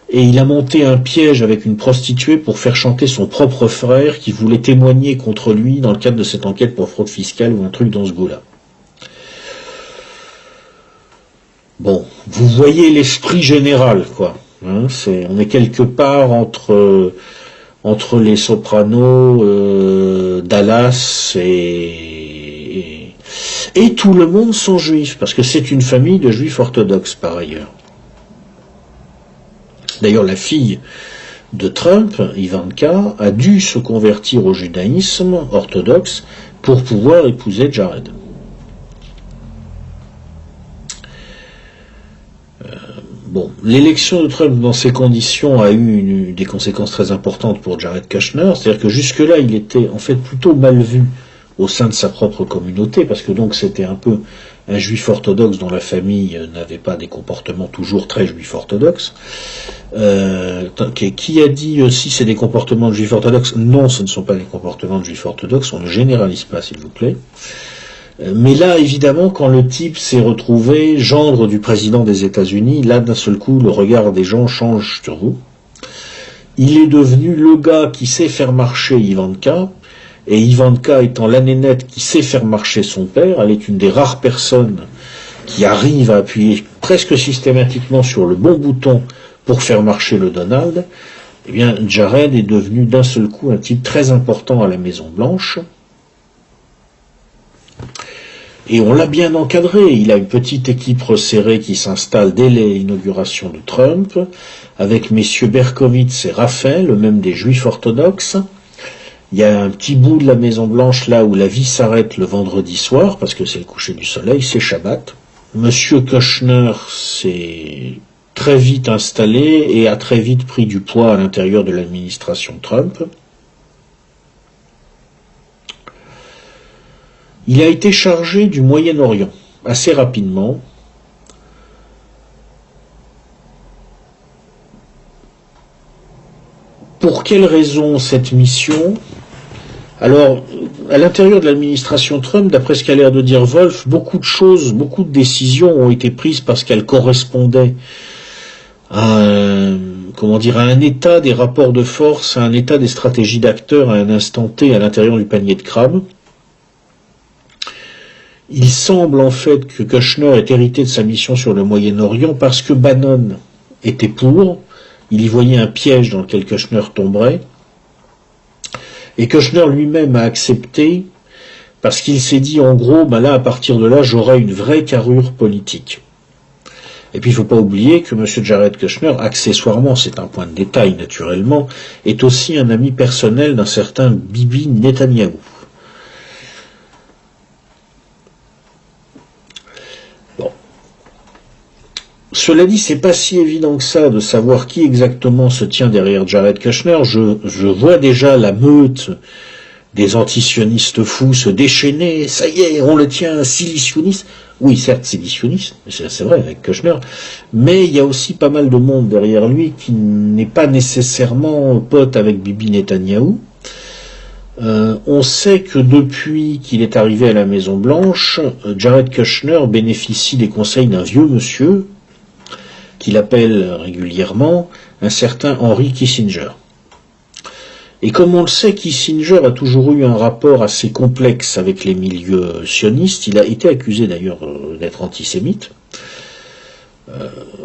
Speaker 1: et il a monté un piège avec une prostituée pour faire chanter son propre frère qui voulait témoigner contre lui dans le cadre de cette enquête pour fraude fiscale ou un truc dans ce goût-là. Bon, vous voyez l'esprit général, quoi. Hein, on est quelque part entre les Sopranos, Dallas et Et tout le monde sont juifs, parce que c'est une famille de juifs orthodoxes par ailleurs. D'ailleurs, la fille de Trump, Ivanka, a dû se convertir au judaïsme orthodoxe pour pouvoir épouser Jared. Bon, l'élection de Trump dans ces conditions a eu des conséquences très importantes pour Jared Kushner, c'est-à-dire que jusque-là, il était en fait plutôt mal vu au sein de sa propre communauté, parce que donc c'était un peu un juif orthodoxe dont la famille n'avait pas des comportements toujours très juifs orthodoxes. Qui a dit si c'est des comportements de juifs orthodoxes? Non, ce ne sont pas des comportements de juifs orthodoxes, on ne généralise pas, s'il vous plaît. Mais là, évidemment, quand le type s'est retrouvé gendre du président des États-Unis, là, d'un seul coup, le regard des gens change sur vous. Il est devenu le gars qui sait faire marcher Ivanka, et Ivanka étant la nénette qui sait faire marcher son père, elle est une des rares personnes qui arrive à appuyer presque systématiquement sur le bon bouton pour faire marcher le Donald. Eh bien, Jared est devenu d'un seul coup un type très important à la Maison-Blanche. Et on l'a bien encadré. Il a une petite équipe resserrée qui s'installe dès l'inauguration de Trump, avec messieurs Berkowitz et Raphaël, même des juifs orthodoxes. Il y a un petit bout de la Maison-Blanche là où la vie s'arrête le vendredi soir, parce que c'est le coucher du soleil, c'est Shabbat. Monsieur Kushner s'est très vite installé et a très vite pris du poids à l'intérieur de l'administration Trump. Il a été chargé du Moyen-Orient assez rapidement. Pour quelle raison cette mission? Alors, à l'intérieur de l'administration Trump, d'après ce qu'a l'air de dire Wolf, beaucoup de choses, beaucoup de décisions ont été prises parce qu'elles correspondaient à un état des rapports de force, à un état des stratégies d'acteurs à un instant T à l'intérieur du panier de crabes. Il semble en fait que Kushner ait hérité de sa mission sur le Moyen-Orient parce que Bannon était pour, il y voyait un piège dans lequel Kushner tomberait, et Kushner lui-même a accepté parce qu'il s'est dit en gros, là à partir de là j'aurai une vraie carrure politique. Et puis il ne faut pas oublier que M. Jared Kushner, accessoirement, c'est un point de détail naturellement, est aussi un ami personnel d'un certain Bibi Netanyahou. Cela dit, c'est pas si évident que ça de savoir qui exactement se tient derrière Jared Kushner. Je vois déjà la meute des antisionistes fous se déchaîner. Ça y est, on le tient, silicionniste. Oui, certes, silicionniste, c'est vrai avec Kushner, mais il y a aussi pas mal de monde derrière lui qui n'est pas nécessairement pote avec Bibi Netanyahou. On sait que depuis qu'il est arrivé à la Maison-Blanche, Jared Kushner bénéficie des conseils d'un vieux monsieur, qu'il appelle régulièrement un certain Henry Kissinger. Et comme on le sait, Kissinger a toujours eu un rapport assez complexe avec les milieux sionistes. Il a été accusé d'ailleurs d'être antisémite.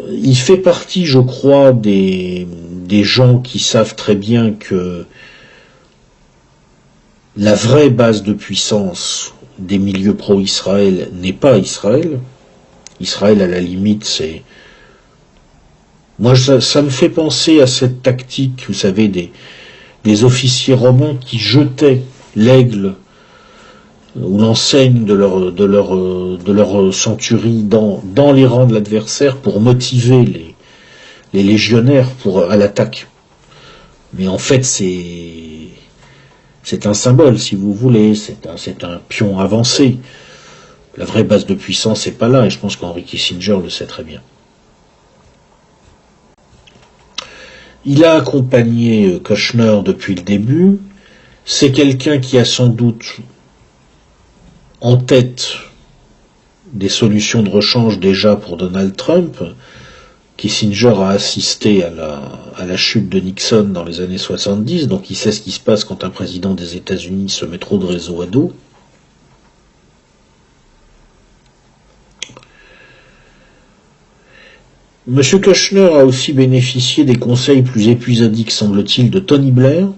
Speaker 1: Il fait partie, je crois, des gens qui savent très bien que la vraie base de puissance des milieux pro-Israël n'est pas Israël. Israël, à la limite, c'est... Moi, ça me fait penser à cette tactique, vous savez, des officiers romains qui jetaient l'aigle ou l'enseigne de leur centurie dans les rangs de l'adversaire pour motiver les légionnaires à l'attaque. Mais en fait, c'est un symbole, si vous voulez, c'est un pion avancé. La vraie base de puissance n'est pas là, et je pense qu'Henry Kissinger le sait très bien. Il a accompagné Kushner depuis le début. C'est quelqu'un qui a sans doute en tête des solutions de rechange déjà pour Donald Trump. Kissinger a assisté à la chute de Nixon dans les années 70, donc il sait ce qui se passe quand un président des États-Unis se met trop de réseau à dos. M. Kushner a aussi bénéficié des conseils plus épisodiques, semble-t-il, de Tony Blair.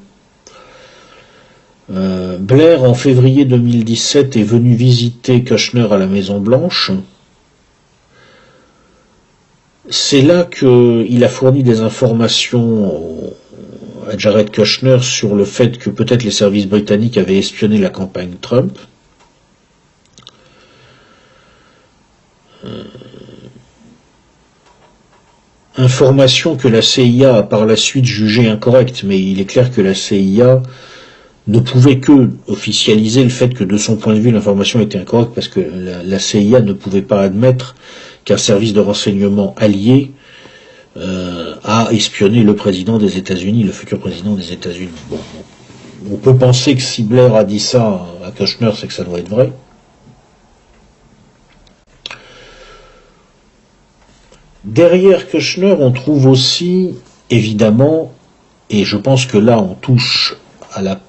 Speaker 1: Blair, en février 2017, est venu visiter Kushner à la Maison-Blanche. C'est là qu'il a fourni des informations à Jared Kushner sur le fait que peut-être les services britanniques avaient espionné la campagne Trump. Information que la CIA a par la suite jugée incorrecte, mais il est clair que la CIA ne pouvait que officialiser le fait que de son point de vue l'information était incorrecte, parce que la CIA ne pouvait pas admettre qu'un service de renseignement allié a espionné le président des États-Unis, le futur président des États-Unis. Bon, on peut penser que si Blair a dit ça à Kushner, c'est que ça doit être vrai. Derrière Kushner, on trouve aussi, évidemment, et je pense que là on touche à la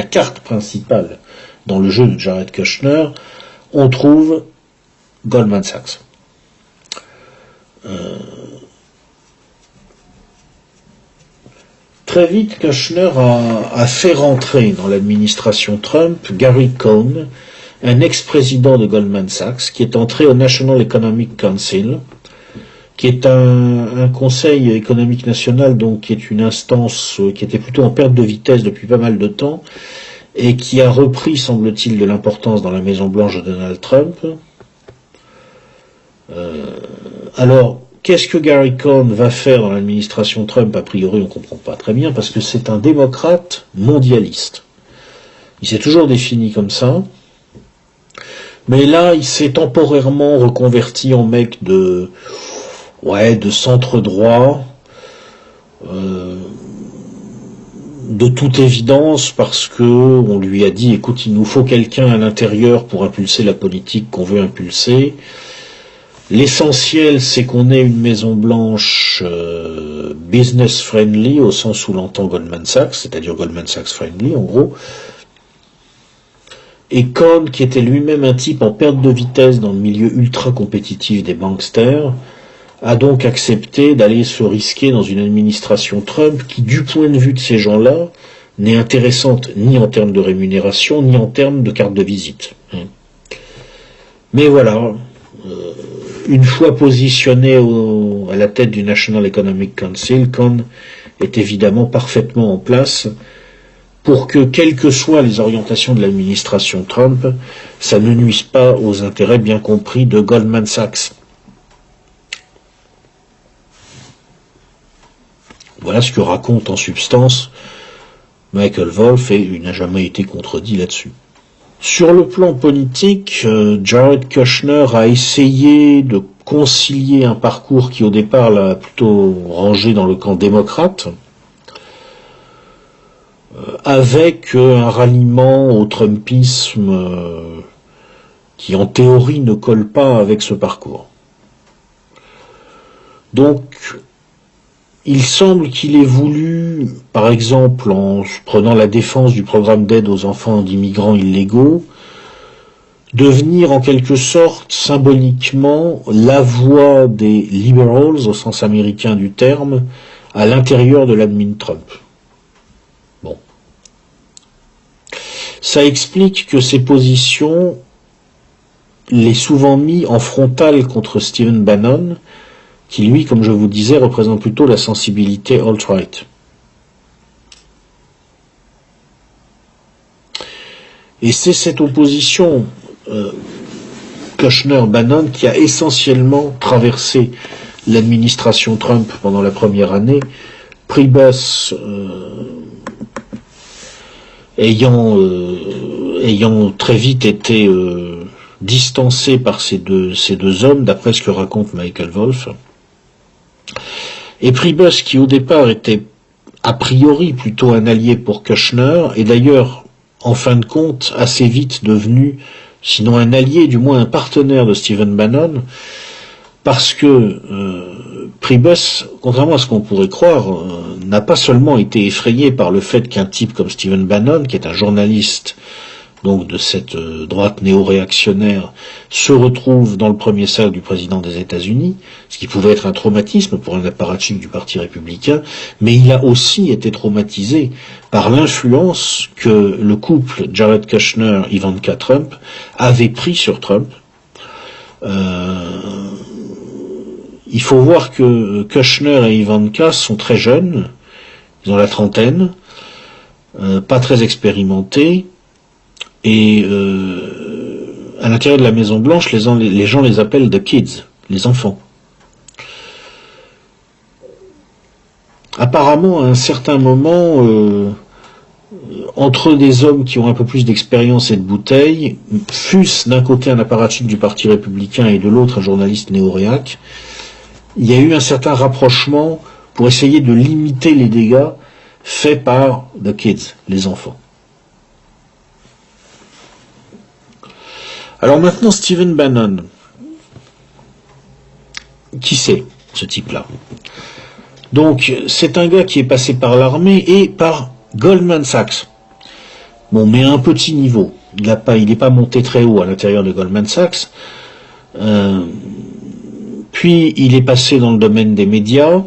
Speaker 1: carte principale dans le jeu de Jared Kushner, on trouve Goldman Sachs. Très vite, Kushner a fait rentrer dans l'administration Trump Gary Cohn, un ex-président de Goldman Sachs, qui est entré au National Economic Council, qui est un conseil économique national, donc qui est une instance qui était plutôt en perte de vitesse depuis pas mal de temps, et qui a repris, semble-t-il, de l'importance dans la Maison-Blanche de Donald Trump. Alors, qu'est-ce que Gary Cohn va faire dans l'administration Trump? A priori, on ne comprend pas très bien, parce que c'est un démocrate mondialiste. Il s'est toujours défini comme ça. Mais là, il s'est temporairement reconverti en mec de centre droit, de toute évidence, parce que on lui a dit, écoute, il nous faut quelqu'un à l'intérieur pour impulser la politique qu'on veut impulser. L'essentiel, c'est qu'on ait une Maison Blanche business friendly, au sens où l'entend Goldman Sachs, c'est-à-dire Goldman Sachs friendly, en gros. Et Cohn, qui était lui-même un type en perte de vitesse dans le milieu ultra compétitif des banksters, a donc accepté d'aller se risquer dans une administration Trump qui, du point de vue de ces gens-là, n'est intéressante ni en termes de rémunération, ni en termes de carte de visite. Mais voilà, une fois positionné à la tête du National Economic Council, Cohn est évidemment parfaitement en place pour que, quelles que soient les orientations de l'administration Trump, ça ne nuise pas aux intérêts bien compris de Goldman Sachs. Voilà ce que raconte en substance Michael Wolff, et il n'a jamais été contredit là-dessus. Sur le plan politique, Jared Kushner a essayé de concilier un parcours qui au départ l'a plutôt rangé dans le camp démocrate, avec un ralliement au trumpisme qui en théorie ne colle pas avec ce parcours. Donc, il semble qu'il ait voulu, par exemple en prenant la défense du programme d'aide aux enfants d'immigrants illégaux, devenir en quelque sorte symboliquement la voix des liberals, au sens américain du terme, à l'intérieur de l'admin Trump. Bon. Ça explique que ces positions l'aient souvent mis en frontale contre Stephen Bannon, qui lui, comme je vous disais, représente plutôt la sensibilité alt-right. Et c'est cette opposition Kushner-Bannon qui a essentiellement traversé l'administration Trump pendant la première année, Priebus ayant très vite été distancé par ces deux hommes, d'après ce que raconte Michael Wolff. Et Priebus, qui au départ était a priori plutôt un allié pour Kushner, et d'ailleurs, en fin de compte, assez vite devenu, sinon un allié, du moins un partenaire de Stephen Bannon, parce que Priebus, contrairement à ce qu'on pourrait croire, n'a pas seulement été effrayé par le fait qu'un type comme Stephen Bannon, qui est un journaliste donc de cette droite néo-réactionnaire, se retrouve dans le premier cercle du président des États-Unis, ce qui pouvait être un traumatisme pour un apparatchik du Parti républicain, mais il a aussi été traumatisé par l'influence que le couple Jared Kushner-Ivanka Trump avait pris sur Trump. Il faut voir que Kushner et Ivanka sont très jeunes, ils ont la trentaine, pas très expérimentés, et à l'intérieur de la Maison Blanche, les gens les appellent the kids, les enfants. Apparemment, à un certain moment, entre des hommes qui ont un peu plus d'expérience et de bouteilles, fût-ce d'un côté un apparatchik du Parti républicain et de l'autre un journaliste néo-réac, il y a eu un certain rapprochement pour essayer de limiter les dégâts faits par the kids, les enfants. Alors maintenant, Stephen Bannon. Qui c'est, ce type-là? Donc, c'est un gars qui est passé par l'armée et par Goldman Sachs. Bon, mais à un petit niveau. Il n'est pas monté très haut à l'intérieur de Goldman Sachs. Puis, il est passé dans le domaine des médias,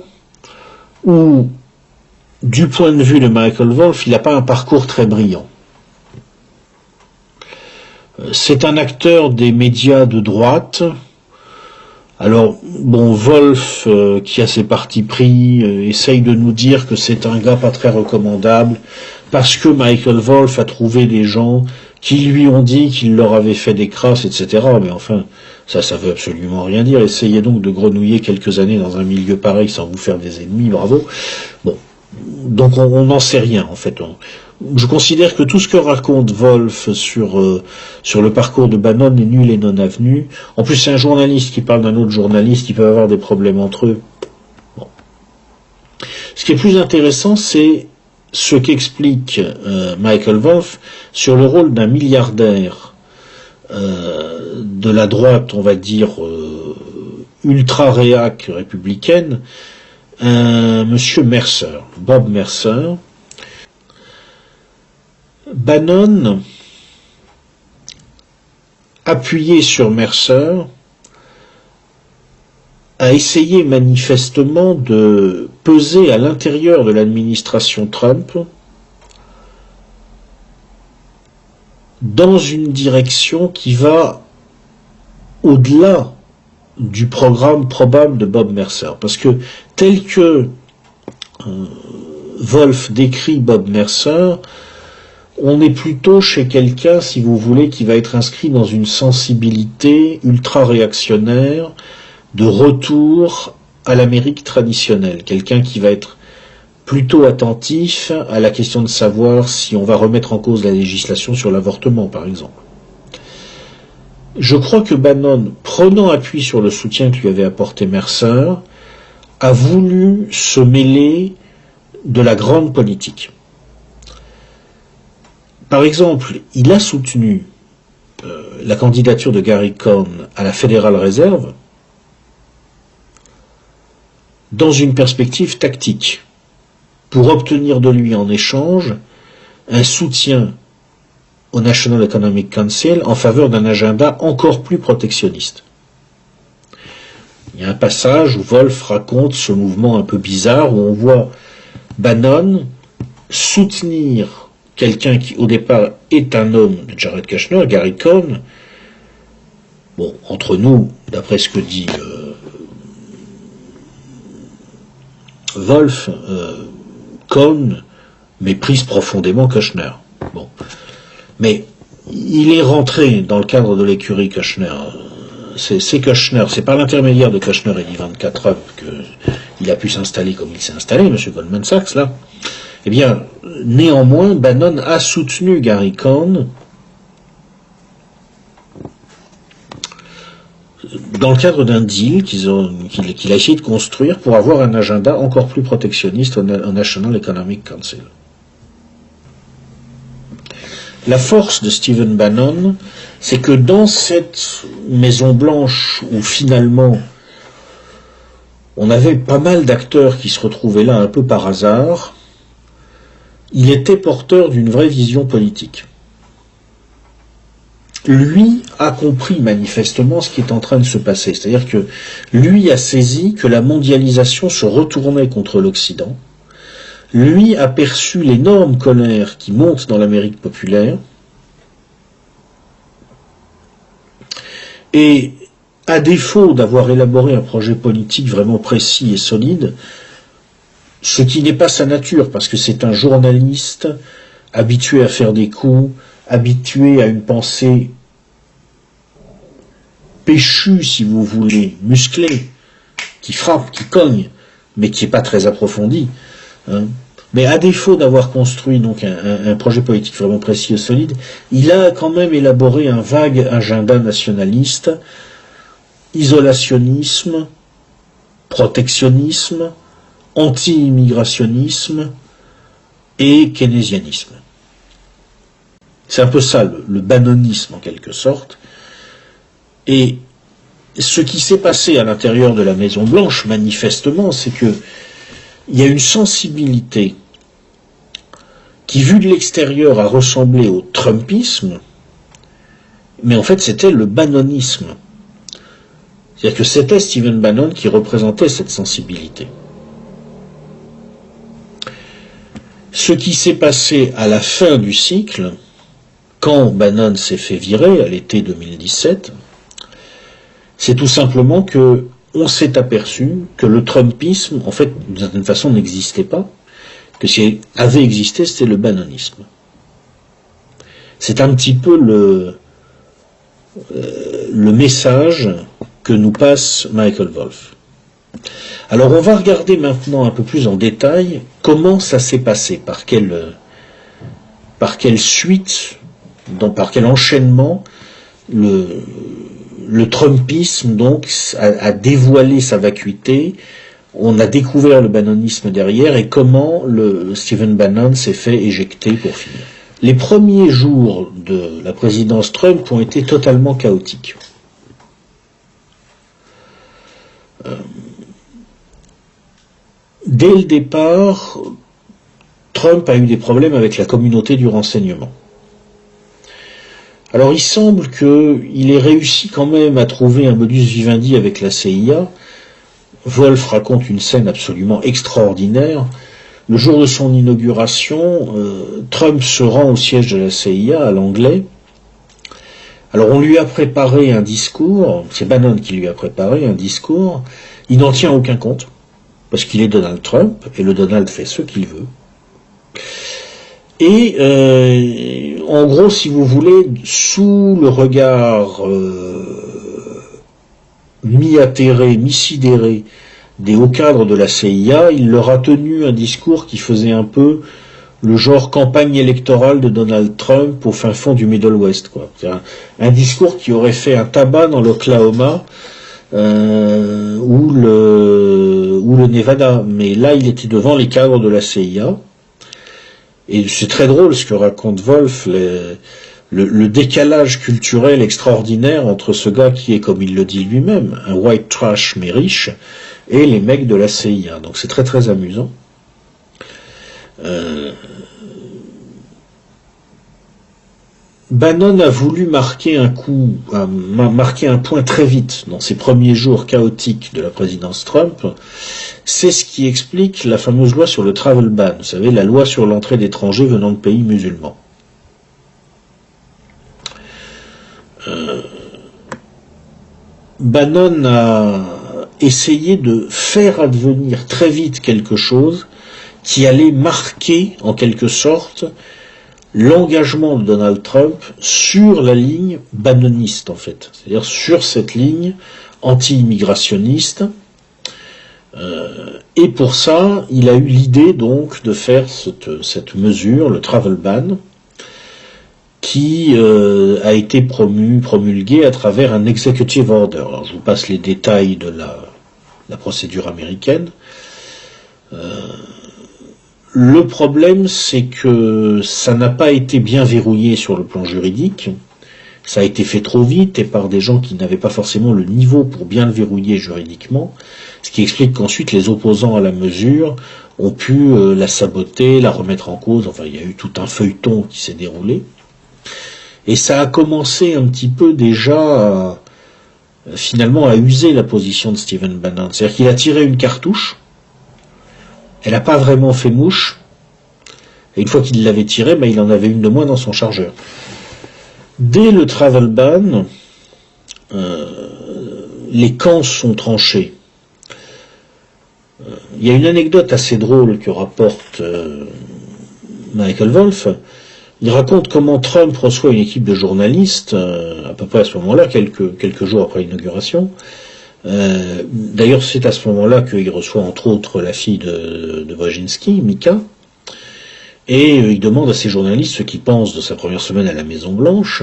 Speaker 1: où, du point de vue de Michael Wolff, il n'a pas un parcours très brillant. C'est un acteur des médias de droite. Alors, bon, Wolff, qui a ses partis pris, essaye de nous dire que c'est un gars pas très recommandable, parce que Michael Wolff a trouvé des gens qui lui ont dit qu'il leur avait fait des crasses, etc. Mais enfin, ça veut absolument rien dire. Essayez donc de grenouiller quelques années dans un milieu pareil sans vous faire des ennemis, bravo. Bon, donc on n'en sait rien, en fait. Je considère que tout ce que raconte Wolff sur le parcours de Bannon est nul et non avenu. En plus, c'est un journaliste qui parle d'un autre journaliste, ils peuvent avoir des problèmes entre eux. Bon. Ce qui est plus intéressant, c'est ce qu'explique Michael Wolff sur le rôle d'un milliardaire de la droite, on va dire, ultra-réac républicaine, monsieur Mercer, Bob Mercer. Bannon, appuyé sur Mercer, a essayé manifestement de peser à l'intérieur de l'administration Trump dans une direction qui va au-delà du programme probable de Bob Mercer. Parce que tel que Wolff décrit Bob Mercer, on est plutôt chez quelqu'un, si vous voulez, qui va être inscrit dans une sensibilité ultra-réactionnaire de retour à l'Amérique traditionnelle. Quelqu'un qui va être plutôt attentif à la question de savoir si on va remettre en cause la législation sur l'avortement, par exemple. Je crois que Bannon, prenant appui sur le soutien que lui avait apporté Mercer, a voulu se mêler de la grande politique. Par exemple, il a soutenu la candidature de Gary Cohn à la Federal Reserve dans une perspective tactique, pour obtenir de lui en échange un soutien au National Economic Council en faveur d'un agenda encore plus protectionniste. Il y a un passage où Wolff raconte ce mouvement un peu bizarre, où on voit Bannon soutenir quelqu'un qui, au départ, est un homme de Jared Kushner, Gary Cohn. Bon, entre nous, d'après ce que dit Wolff, Cohn méprise profondément Kushner. Bon. Mais il est rentré dans le cadre de l'écurie Kushner. C'est Kushner, c'est par l'intermédiaire de Kushner et d'Ivanka Trump qu'il a pu s'installer comme il s'est installé, M. Goldman Sachs, là. Eh bien, néanmoins, Bannon a soutenu Gary Cohn dans le cadre d'un deal qu'il a essayé de construire pour avoir un agenda encore plus protectionniste au National Economic Council. La force de Stephen Bannon, c'est que dans cette Maison Blanche où finalement on avait pas mal d'acteurs qui se retrouvaient là un peu par hasard, il était porteur d'une vraie vision politique. lui a compris manifestement ce qui est en train de se passer. C'est-à-dire que lui a saisi que la mondialisation se retournait contre l'Occident. Lui a perçu l'énorme colère qui monte dans l'Amérique populaire. Et à défaut d'avoir élaboré un projet politique vraiment précis et solide, ce qui n'est pas sa nature, parce que c'est un journaliste habitué à faire des coups, habitué à une pensée péchue, si vous voulez, musclée, qui frappe, qui cogne, mais qui n'est pas très approfondie. Hein. Mais à défaut d'avoir construit donc un projet politique vraiment précis et solide, il a quand même élaboré un vague agenda nationaliste, isolationnisme, protectionnisme, anti-immigrationnisme et keynésianisme. C'est un peu ça, le bannonisme en quelque sorte. Et ce qui s'est passé à l'intérieur de la Maison-Blanche, manifestement, c'est que il y a une sensibilité qui, vue de l'extérieur, a ressemblé au trumpisme, mais en fait c'était le bannonisme. C'est-à-dire que c'était Stephen Bannon qui représentait cette sensibilité. Ce qui s'est passé à la fin du cycle, quand Bannon s'est fait virer à l'été 2017, c'est tout simplement que on s'est aperçu que le trumpisme, en fait, d'une certaine façon, n'existait pas, que ce qui avait existé, c'était le bannonisme. C'est un petit peu le message que nous passe Michael Wolff. Alors on va regarder maintenant un peu plus en détail comment ça s'est passé, par quelle suite, par quel enchaînement le trumpisme donc a dévoilé sa vacuité, on a découvert le bannonisme derrière et comment Stephen Bannon s'est fait éjecter pour finir. Les premiers jours de la présidence Trump ont été totalement chaotiques. Dès le départ, Trump a eu des problèmes avec la communauté du renseignement. Alors il semble qu'il ait réussi quand même à trouver un modus vivendi avec la CIA. Wolff raconte une scène absolument extraordinaire. Le jour de son inauguration, Trump se rend au siège de la CIA à Langley. Alors on lui a préparé un discours, c'est Bannon qui lui a préparé un discours, il n'en tient aucun compte, parce qu'il est Donald Trump, et le Donald fait ce qu'il veut. Et en gros, si vous voulez, sous le regard mi-atterré, mi-sidéré des hauts cadres de la CIA, il leur a tenu un discours qui faisait un peu le genre campagne électorale de Donald Trump au fin fond du Middle West, quoi. C'est un discours qui aurait fait un tabac dans l'Oklahoma ou le Nevada. Mais là, il était devant les cadres de la CIA. Et c'est très drôle ce que raconte Wolff, le décalage culturel extraordinaire entre ce gars qui est, comme il le dit lui-même, un white trash mais riche, et les mecs de la CIA. Donc c'est très très amusant. Bannon a voulu marquer un point très vite dans ces premiers jours chaotiques de la présidence Trump. C'est ce qui explique la fameuse loi sur le travel ban, vous savez, la loi sur l'entrée d'étrangers venant de pays musulmans. Bannon a essayé de faire advenir très vite quelque chose qui allait marquer, en quelque sorte, l'engagement de Donald Trump sur la ligne bannoniste, en fait. C'est-à-dire sur cette ligne anti-immigrationniste. Et pour ça, il a eu l'idée, donc, de faire cette mesure, le travel ban, qui a été promulguée à travers un executive order. Alors, je vous passe les détails de la procédure américaine. Le problème, c'est que ça n'a pas été bien verrouillé sur le plan juridique. Ça a été fait trop vite et par des gens qui n'avaient pas forcément le niveau pour bien le verrouiller juridiquement, ce qui explique qu'ensuite les opposants à la mesure ont pu la saboter, la remettre en cause. Enfin, il y a eu tout un feuilleton qui s'est déroulé. Et ça a commencé un petit peu déjà finalement à user la position de Stephen Bannon. C'est-à-dire qu'il a tiré une cartouche, elle n'a pas vraiment fait mouche, et une fois qu'il l'avait tirée, ben, il en avait une de moins dans son chargeur. Dès le travel ban, les camps sont tranchés. Il y a une anecdote assez drôle que rapporte Michael Wolff. Il raconte comment Trump reçoit une équipe de journalistes, à peu près à ce moment-là, quelques jours après l'inauguration. D'ailleurs, c'est à ce moment-là qu'il reçoit entre autres la fille de Brzezinski, Mika, et il demande à ces journalistes ce qu'ils pensent de sa première semaine à la Maison-Blanche.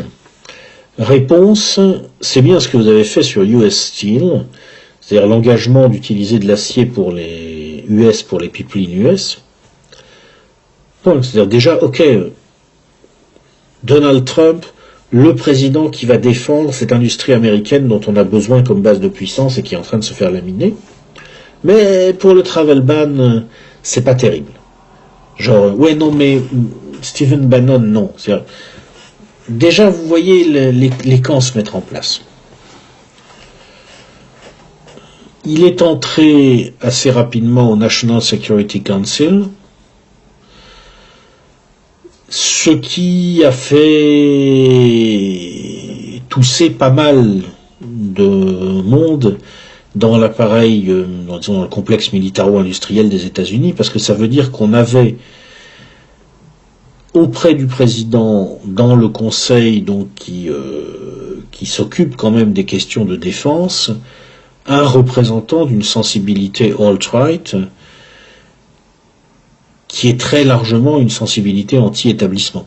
Speaker 1: Réponse, c'est bien ce que vous avez fait sur US Steel, c'est-à-dire l'engagement d'utiliser de l'acier pour les US, pour les pipelines US. C'est-à-dire déjà, ok, Donald Trump, le président qui va défendre cette industrie américaine dont on a besoin comme base de puissance et qui est en train de se faire laminer. Mais pour le travel ban, c'est pas terrible. Genre, ouais, non, mais Stephen Bannon, non. Déjà, vous voyez les camps se mettre en place. Il est entré assez rapidement au National Security Council, ce qui a fait tousser pas mal de monde dans l'appareil, disons, dans le complexe militaro-industriel des États-Unis, parce que ça veut dire qu'on avait auprès du président, dans le conseil donc qui s'occupe quand même des questions de défense, un représentant d'une sensibilité alt-right qui est très largement une sensibilité anti-établissement.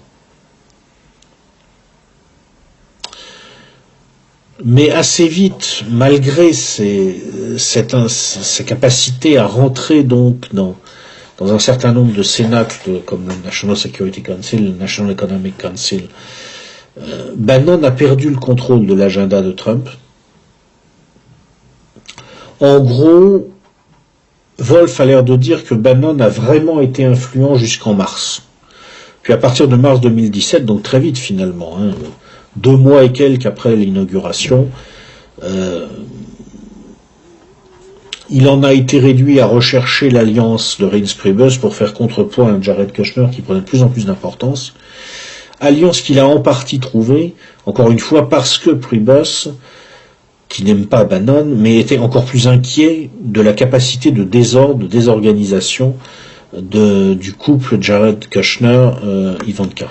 Speaker 1: Mais assez vite, malgré sa capacité à rentrer donc dans un certain nombre de cénacles comme le National Security Council, le National Economic Council, Bannon a perdu le contrôle de l'agenda de Trump. En gros, Wolff a l'air de dire que Bannon a vraiment été influent jusqu'en mars. Puis à partir de mars 2017, donc très vite finalement, 2 mois et quelques après l'inauguration, il en a été réduit à rechercher l'alliance de Reince Priebus pour faire contrepoint à Jared Kushner qui prenait de plus en plus d'importance. Alliance qu'il a en partie trouvée, encore une fois, parce que Priebus, qui n'aime pas Bannon, mais était encore plus inquiet de la capacité de désordre, de désorganisation du couple Jared Kushner-Ivanka.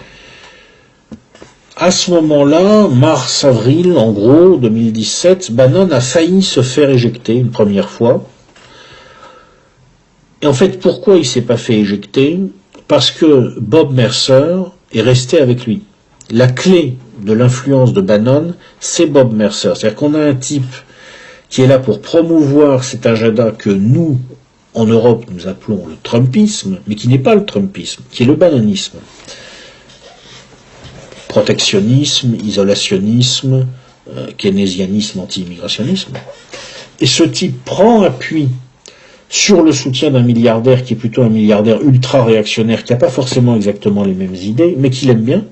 Speaker 1: À ce moment-là, mars-avril, en gros, 2017, Bannon a failli se faire éjecter une première fois. Et en fait, pourquoi il s'est pas fait éjecter? Parce que Bob Mercer est resté avec lui. La clé de l'influence de Bannon, c'est Bob Mercer. C'est-à-dire qu'on a un type qui est là pour promouvoir cet agenda que nous, en Europe, nous appelons le Trumpisme, mais qui n'est pas le Trumpisme, qui est le bannonisme. Protectionnisme, isolationnisme, keynésianisme, anti-immigrationnisme. Et ce type prend appui sur le soutien d'un milliardaire qui est plutôt un milliardaire ultra-réactionnaire, qui n'a pas forcément exactement les mêmes idées, mais qui l'aime bien.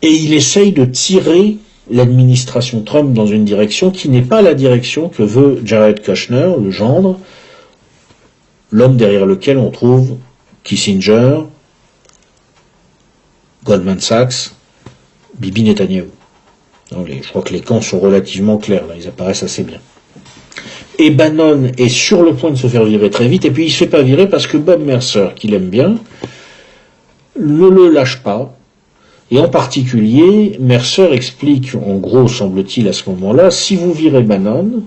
Speaker 1: Et il essaye de tirer l'administration Trump dans une direction qui n'est pas la direction que veut Jared Kushner, le gendre, l'homme derrière lequel on trouve Kissinger, Goldman Sachs, Bibi Netanyahu. Je crois que les camps sont relativement clairs, là, ils apparaissent assez bien. Et Bannon est sur le point de se faire virer très vite, et puis il ne se fait pas virer parce que Bob Mercer, qu'il aime bien, ne le lâche pas. Et en particulier, Mercer explique, en gros, semble-t-il, à ce moment-là, si vous virez Bannon,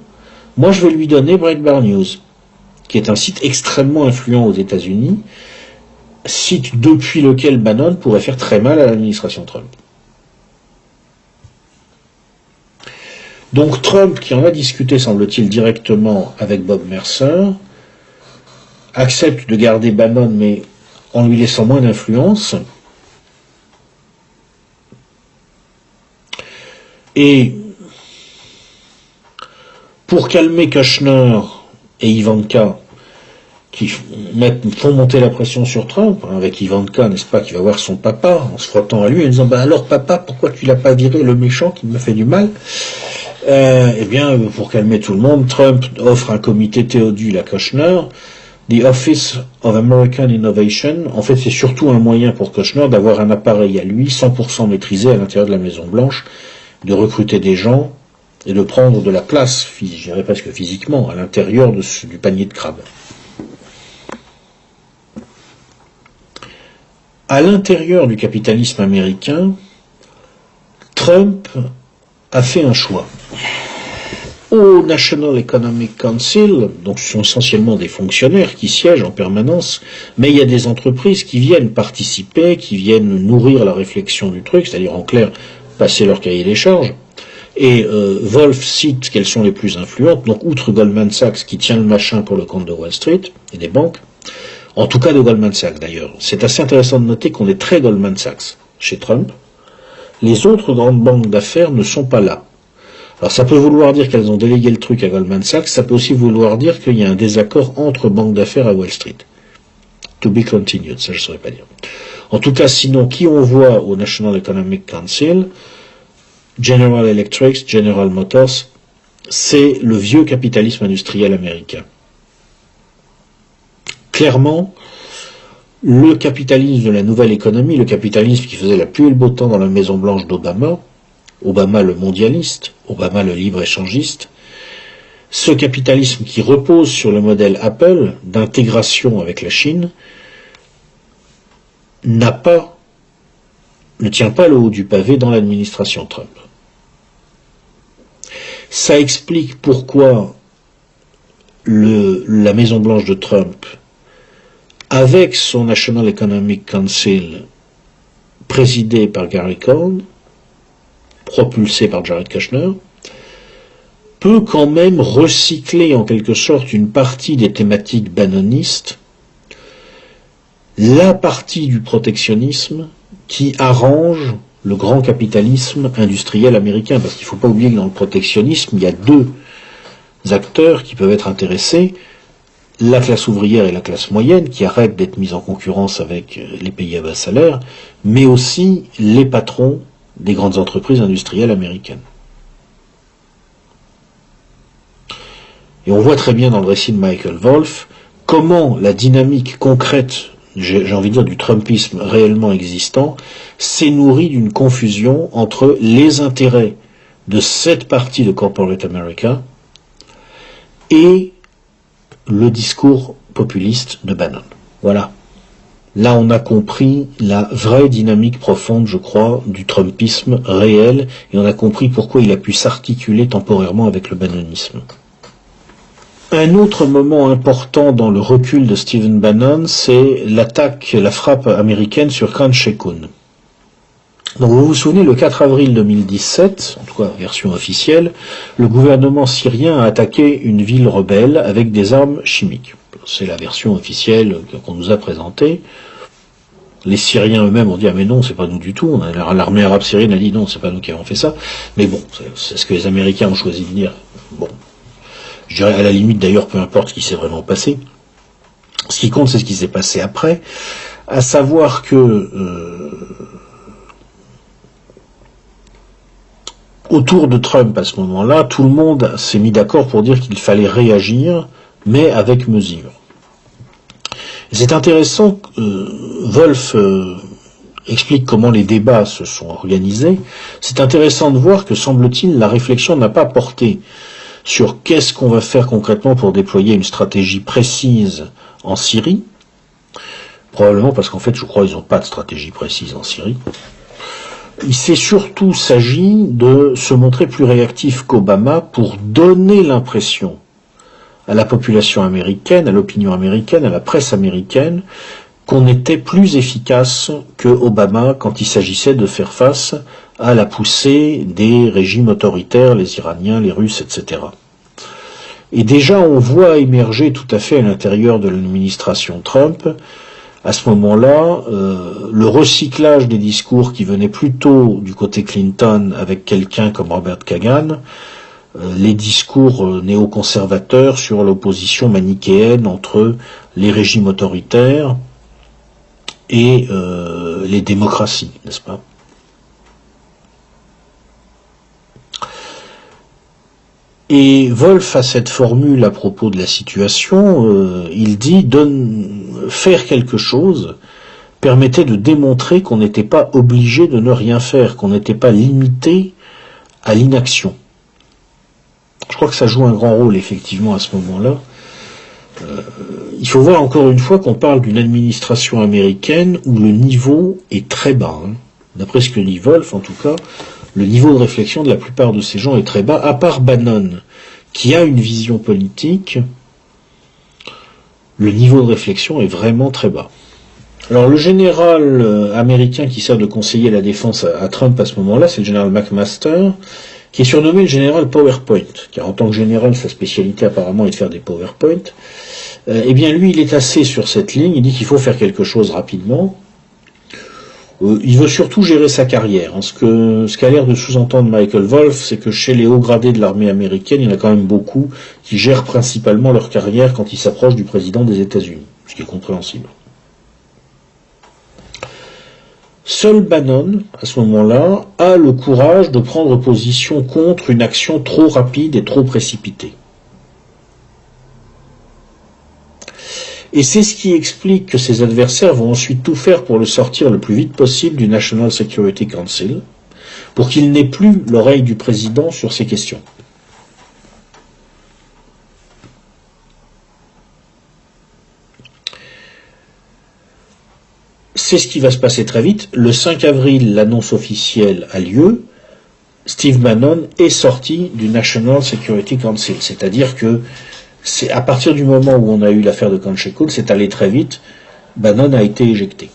Speaker 1: moi je vais lui donner Breitbart News, qui est un site extrêmement influent aux États-Unis, site depuis lequel Bannon pourrait faire très mal à l'administration Trump. Donc Trump, qui en a discuté, semble-t-il, directement avec Bob Mercer, accepte de garder Bannon, mais en lui laissant moins d'influence. Et pour calmer Kushner et Ivanka, qui font monter la pression sur Trump, avec Ivanka, n'est-ce pas, qui va voir son papa en se frottant à lui et en disant alors papa, pourquoi tu l'as pas viré, le méchant qui me fait du mal? Eh bien, pour calmer tout le monde, Trump offre un comité théodule à Kushner, The Office of American Innovation. En fait, c'est surtout un moyen pour Kushner d'avoir un appareil à lui, 100% maîtrisé à l'intérieur de la Maison-Blanche, de recruter des gens et de prendre de la place, je dirais presque physiquement, à l'intérieur du panier de crabes. À l'intérieur du capitalisme américain, Trump a fait un choix. Au National Economic Council, donc ce sont essentiellement des fonctionnaires qui siègent en permanence, mais il y a des entreprises qui viennent participer, qui viennent nourrir la réflexion du truc, c'est-à-dire en clair, passer leur cahier des charges. Et Wolf cite quelles sont les plus influentes, donc outre Goldman Sachs qui tient le machin pour le compte de Wall Street et des banques, en tout cas de Goldman Sachs d'ailleurs. C'est assez intéressant de noter qu'on est très Goldman Sachs chez Trump. Les autres grandes banques d'affaires ne sont pas là. Alors ça peut vouloir dire qu'elles ont délégué le truc à Goldman Sachs, ça peut aussi vouloir dire qu'il y a un désaccord entre banques d'affaires à Wall Street. To be continued, ça je ne saurais pas dire. En tout cas, sinon, qui on voit au National Economic Council, General Electric, General Motors, c'est le vieux capitalisme industriel américain. Clairement, le capitalisme de la nouvelle économie, le capitalisme qui faisait la pluie et le beau temps dans la Maison-Blanche d'Obama, Obama le mondialiste, Obama le libre-échangiste, ce capitalisme qui repose sur le modèle Apple d'intégration avec la Chine, ne tient pas le haut du pavé dans l'administration Trump. Ça explique pourquoi la Maison-Blanche de Trump, avec son National Economic Council présidé par Gary Cohn, propulsé par Jared Kushner, peut quand même recycler en quelque sorte une partie des thématiques bannonistes, la partie du protectionnisme qui arrange le grand capitalisme industriel américain, parce qu'il ne faut pas oublier que dans le protectionnisme, il y a deux acteurs qui peuvent être intéressés, la classe ouvrière et la classe moyenne, qui arrêtent d'être mises en concurrence avec les pays à bas salaire, mais aussi les patrons des grandes entreprises industrielles américaines. Et on voit très bien dans le récit de Michael Wolff comment la dynamique concrète, j'ai envie de dire du Trumpisme réellement existant, s'est nourrie d'une confusion entre les intérêts de cette partie de Corporate America et le discours populiste de Bannon. Voilà. Là, on a compris la vraie dynamique profonde, je crois, du Trumpisme réel, et on a compris pourquoi il a pu s'articuler temporairement avec le bannonisme. Un autre moment important dans le recul de Stephen Bannon, c'est la frappe américaine sur Khan Sheikhoun. Donc vous vous souvenez, le 4 avril 2017, en tout cas version officielle, le gouvernement syrien a attaqué une ville rebelle avec des armes chimiques. C'est la version officielle qu'on nous a présentée. Les Syriens eux-mêmes ont dit « Ah mais non, c'est pas nous du tout ». L'armée arabe syrienne a dit « Non, c'est pas nous qui avons fait ça ». Mais bon, c'est ce que les Américains ont choisi de dire. Bon, je dirais à la limite d'ailleurs, peu importe ce qui s'est vraiment passé. Ce qui compte, c'est ce qui s'est passé après, à savoir que autour de Trump à ce moment-là, tout le monde s'est mis d'accord pour dire qu'il fallait réagir, mais avec mesure. C'est intéressant, Wolff explique comment les débats se sont organisés. C'est intéressant de voir que, semble-t-il, la réflexion n'a pas porté sur qu'est-ce qu'on va faire concrètement pour déployer une stratégie précise en Syrie. Probablement parce qu'en fait, je crois, ils n'ont pas de stratégie précise en Syrie. Il s'est surtout s'agit de se montrer plus réactif qu'Obama pour donner l'impression à la population américaine, à l'opinion américaine, à la presse américaine, qu'on était plus efficace que Obama quand il s'agissait de faire face à la poussée des régimes autoritaires, les Iraniens, les Russes, etc. Et déjà, on voit émerger tout à fait à l'intérieur de l'administration Trump, à ce moment-là, le recyclage des discours qui venaient plutôt du côté Clinton avec quelqu'un comme Robert Kagan, les discours néoconservateurs sur l'opposition manichéenne entre les régimes autoritaires et les démocraties, n'est-ce pas? Et Wolf a cette formule à propos de la situation, il dit faire quelque chose permettait de démontrer qu'on n'était pas obligé de ne rien faire, qu'on n'était pas limité à l'inaction. Je crois que ça joue un grand rôle effectivement à ce moment-là. Il faut voir encore une fois qu'on parle d'une administration américaine où le niveau est très bas. D'après ce que dit Wolf, en tout cas, le niveau de réflexion de la plupart de ces gens est très bas, à part Bannon, qui a une vision politique, le niveau de réflexion est vraiment très bas. Alors le général américain qui sert de conseiller à la défense à Trump à ce moment-là, c'est le général McMaster, qui est surnommé le général PowerPoint, car en tant que général, sa spécialité apparemment est de faire des PowerPoint. Eh bien lui, il est assez sur cette ligne, il dit qu'il faut faire quelque chose rapidement. Il veut surtout gérer sa carrière. Ce qu'a l'air de sous-entendre Michael Wolff, c'est que chez les hauts gradés de l'armée américaine, il y en a quand même beaucoup qui gèrent principalement leur carrière quand ils s'approchent du président des États-Unis, ce qui est compréhensible. Seul Bannon, à ce moment-là, a le courage de prendre position contre une action trop rapide et trop précipitée. Et c'est ce qui explique que ses adversaires vont ensuite tout faire pour le sortir le plus vite possible du National Security Council, pour qu'il n'ait plus l'oreille du président sur ces questions. C'est ce qui va se passer très vite. Le 5 avril, l'annonce officielle a lieu. Steve Bannon est sorti du National Security Council, c'est-à-dire que c'est à partir du moment où on a eu l'affaire de Kanshekul, c'est allé très vite, Bannon a été éjecté.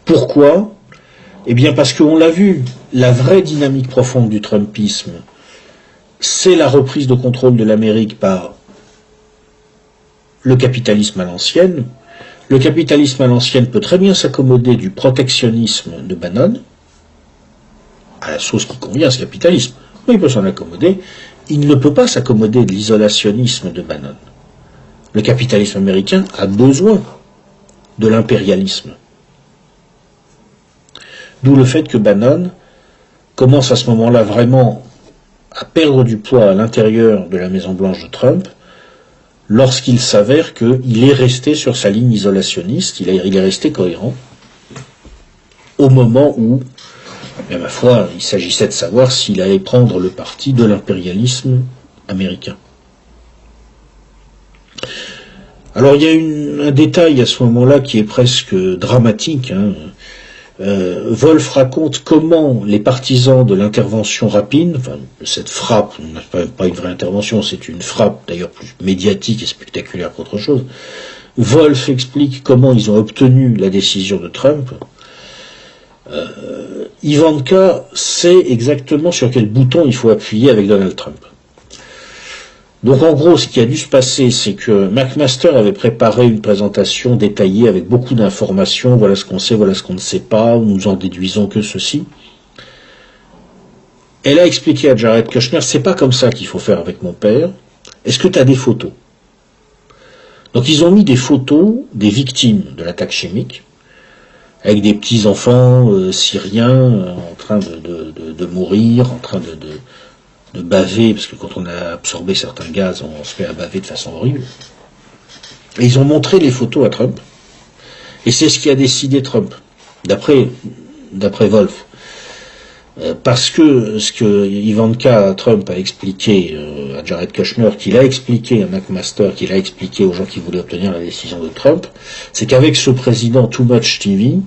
Speaker 1: Pourquoi? Eh bien parce qu'on l'a vu, la vraie dynamique profonde du Trumpisme, c'est la reprise de contrôle de l'Amérique par le capitalisme à l'ancienne. Le capitalisme à l'ancienne peut très bien s'accommoder du protectionnisme de Bannon, à la sauce qui convient à ce capitalisme. Il peut s'en accommoder. Il ne peut pas s'accommoder de l'isolationnisme de Bannon. Le capitalisme américain a besoin de l'impérialisme. D'où le fait que Bannon commence à ce moment-là vraiment à perdre du poids à l'intérieur de la Maison-Blanche de Trump, lorsqu'il s'avère qu'il est resté sur sa ligne isolationniste, il est resté cohérent, au moment où, mais ma foi, il s'agissait de savoir s'il allait prendre le parti de l'impérialisme américain. Alors il y a un détail à ce moment-là qui est presque dramatique. Wolff raconte comment les partisans de l'intervention rapine, enfin cette frappe, pas une vraie intervention, c'est une frappe d'ailleurs plus médiatique et spectaculaire qu'autre chose. Wolff explique comment ils ont obtenu la décision de Trump. Ivanka sait exactement sur quel bouton il faut appuyer avec Donald Trump. Donc en gros, ce qui a dû se passer, c'est que McMaster avait préparé une présentation détaillée avec beaucoup d'informations, voilà ce qu'on sait, voilà ce qu'on ne sait pas, nous en déduisons que ceci. Elle a expliqué à Jared Kushner, c'est pas comme ça qu'il faut faire avec mon père, est-ce que tu as des photos? Donc ils ont mis des photos des victimes de l'attaque chimique, avec des petits-enfants syriens en train de mourir, en train de baver, parce que quand on a absorbé certains gaz, on se met à baver de façon horrible. Et ils ont montré les photos à Trump, et c'est ce qui a décidé Trump, d'après Wolff. Parce que ce que Ivanka Trump a expliqué à Jared Kushner, qu'il a expliqué à McMaster, qu'il a expliqué aux gens qui voulaient obtenir la décision de Trump, c'est qu'avec ce président Too Much TV,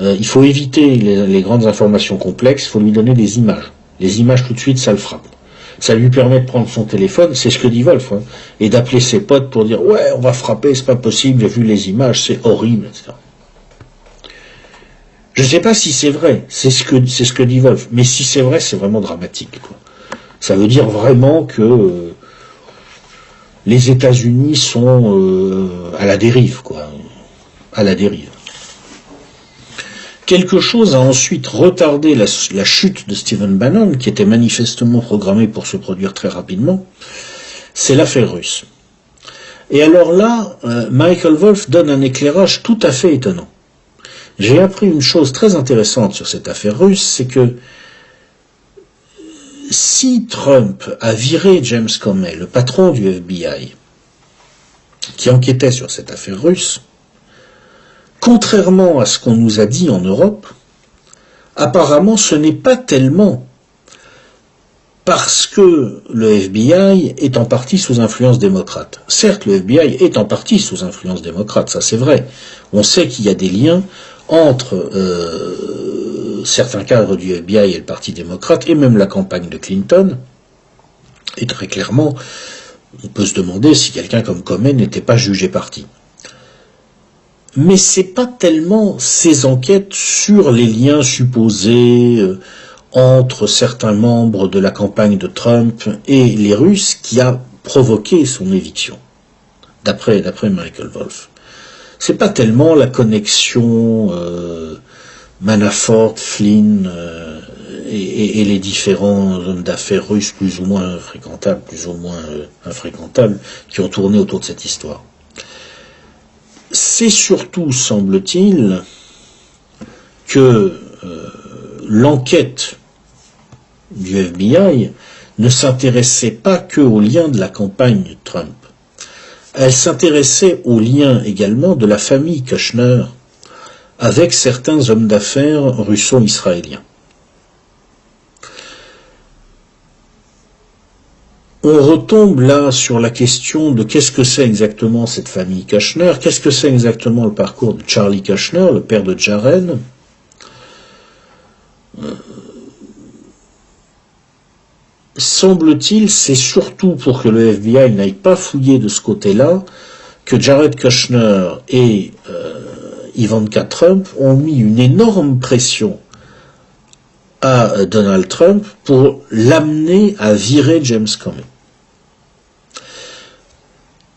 Speaker 1: il faut éviter les grandes informations complexes, il faut lui donner des images. Les images tout de suite, ça le frappe. Ça lui permet de prendre son téléphone, c'est ce que dit Wolff, et d'appeler ses potes pour dire « Ouais, on va frapper, c'est pas possible, j'ai vu les images, c'est horrible, etc. » Je ne sais pas si c'est vrai, c'est ce que dit Wolff, mais si c'est vrai, c'est vraiment dramatique, quoi. Ça veut dire vraiment que les États-Unis sont à la dérive, quoi. À la dérive. Quelque chose a ensuite retardé la chute de Stephen Bannon, qui était manifestement programmée pour se produire très rapidement, c'est l'affaire russe. Et alors là, Michael Wolff donne un éclairage tout à fait étonnant. J'ai appris une chose très intéressante sur cette affaire russe, c'est que si Trump a viré James Comey, le patron du FBI, qui enquêtait sur cette affaire russe, contrairement à ce qu'on nous a dit en Europe, apparemment ce n'est pas tellement parce que le FBI est en partie sous influence démocrate. Certes, le FBI est en partie sous influence démocrate, ça c'est vrai. On sait qu'il y a des liens entre certains cadres du FBI et le Parti démocrate, et même la campagne de Clinton. Et très clairement, on peut se demander si quelqu'un comme Comey n'était pas jugé parti. Mais c'est pas tellement ces enquêtes sur les liens supposés entre certains membres de la campagne de Trump et les Russes qui a provoqué son éviction, d'après Michael Wolff. C'est pas tellement la connexion Manafort, Flynn et les différents hommes d'affaires russes plus ou moins fréquentables, plus ou moins infréquentables, qui ont tourné autour de cette histoire. C'est surtout, semble-t-il, que l'enquête du FBI ne s'intéressait pas que aux liens de la campagne de Trump. Elle s'intéressait aux liens également de la famille Kushner avec certains hommes d'affaires russo-israéliens. On retombe là sur la question de qu'est-ce que c'est exactement cette famille Kushner, qu'est-ce que c'est exactement le parcours de Charlie Kushner, le père de Jaren. Semble-t-il, c'est surtout pour que le FBI n'aille pas fouiller de ce côté-là que Jared Kushner et Ivanka Trump ont mis une énorme pression à Donald Trump pour l'amener à virer James Comey.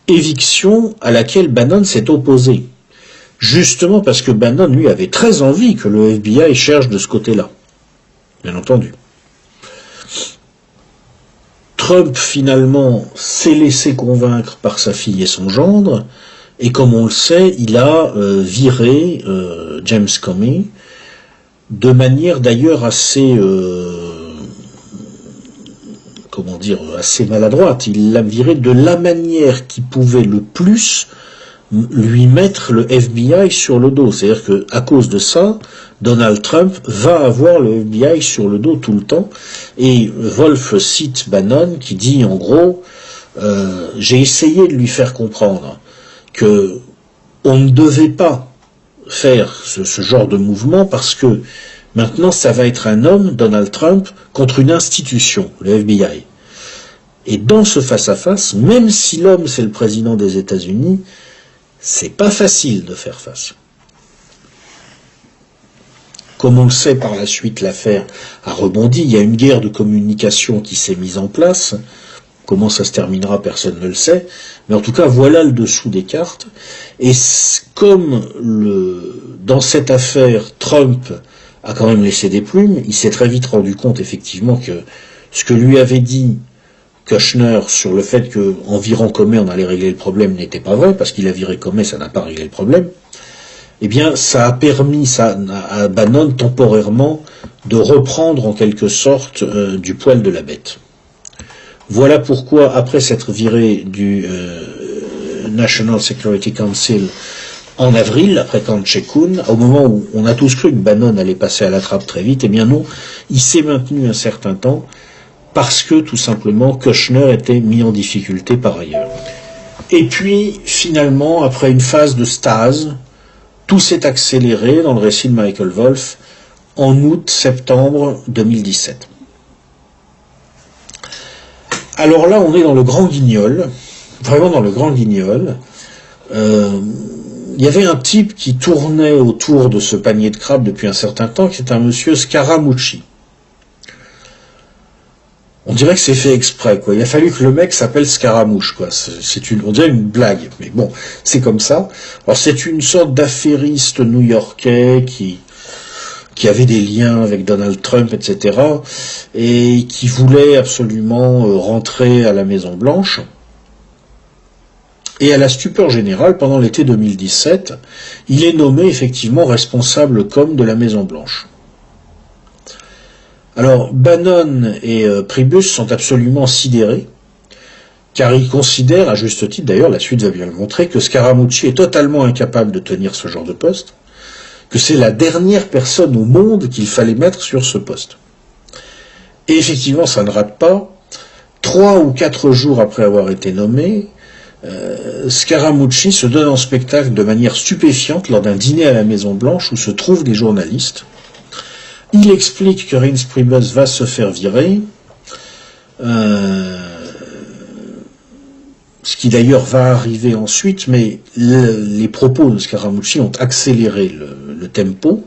Speaker 1: Éviction à laquelle Bannon s'est opposé, justement parce que Bannon, lui, avait très envie que le FBI cherche de ce côté-là, bien entendu. Trump, finalement, s'est laissé convaincre par sa fille et son gendre, et comme on le sait, il a viré James Comey, de manière d'ailleurs assez assez maladroite. Il l'a viré de la manière qui pouvait le plus lui mettre le FBI sur le dos. C'est-à-dire que à cause de ça, Donald Trump va avoir le FBI sur le dos tout le temps. Et Wolff cite Bannon qui dit en gros, j'ai essayé de lui faire comprendre que on ne devait pas faire ce genre de mouvement parce que maintenant ça va être un homme, Donald Trump, contre une institution, le FBI. Et dans ce face-à-face, même si l'homme c'est le président des États-Unis, c'est pas facile de faire face. Comme on le sait par la suite, l'affaire a rebondi, il y a une guerre de communication qui s'est mise en place. Comment ça se terminera, personne ne le sait. Mais en tout cas, voilà le dessous des cartes. Et comme dans cette affaire, Trump a quand même laissé des plumes, il s'est très vite rendu compte effectivement que ce que lui avait dit Kushner sur le fait qu'en virant Comey on allait régler le problème n'était pas vrai, parce qu'il a viré Comey, ça n'a pas réglé le problème. Eh bien, ça a permis à Bannon temporairement de reprendre en quelque sorte du poil de la bête. Voilà pourquoi, après s'être viré du National Security Council en avril, après Khan Shekun, au moment où on a tous cru que Bannon allait passer à la trappe très vite, eh bien non, il s'est maintenu un certain temps, parce que tout simplement Kushner était mis en difficulté par ailleurs. Et puis, finalement, après une phase de stase, tout s'est accéléré dans le récit de Michael Wolff en août-septembre 2017. Alors là, on est dans le grand guignol, vraiment dans le grand guignol. Il y avait un type qui tournait autour de ce panier de crabes depuis un certain temps, qui est un monsieur Scaramucci. On dirait que c'est fait exprès, quoi. Il a fallu que le mec s'appelle Scaramouche, quoi. On dirait une blague, mais bon, c'est comme ça. Alors c'est une sorte d'affairiste new-yorkais qui qui avait des liens avec Donald Trump, etc., et qui voulait absolument rentrer à la Maison-Blanche. Et à la stupeur générale, pendant l'été 2017, il est nommé effectivement responsable com de la Maison-Blanche. Alors, Bannon et Priebus sont absolument sidérés, car ils considèrent, à juste titre d'ailleurs, la suite va bien le montrer, que Scaramucci est totalement incapable de tenir ce genre de poste, que c'est la dernière personne au monde qu'il fallait mettre sur ce poste. Et effectivement, ça ne rate pas. 3 ou 4 jours après avoir été nommé, Scaramucci se donne en spectacle de manière stupéfiante lors d'un dîner à la Maison-Blanche où se trouvent des journalistes. Il explique que Reince Priebus va se faire virer, ce qui d'ailleurs va arriver ensuite, mais les propos de Scaramucci ont accéléré le tempo.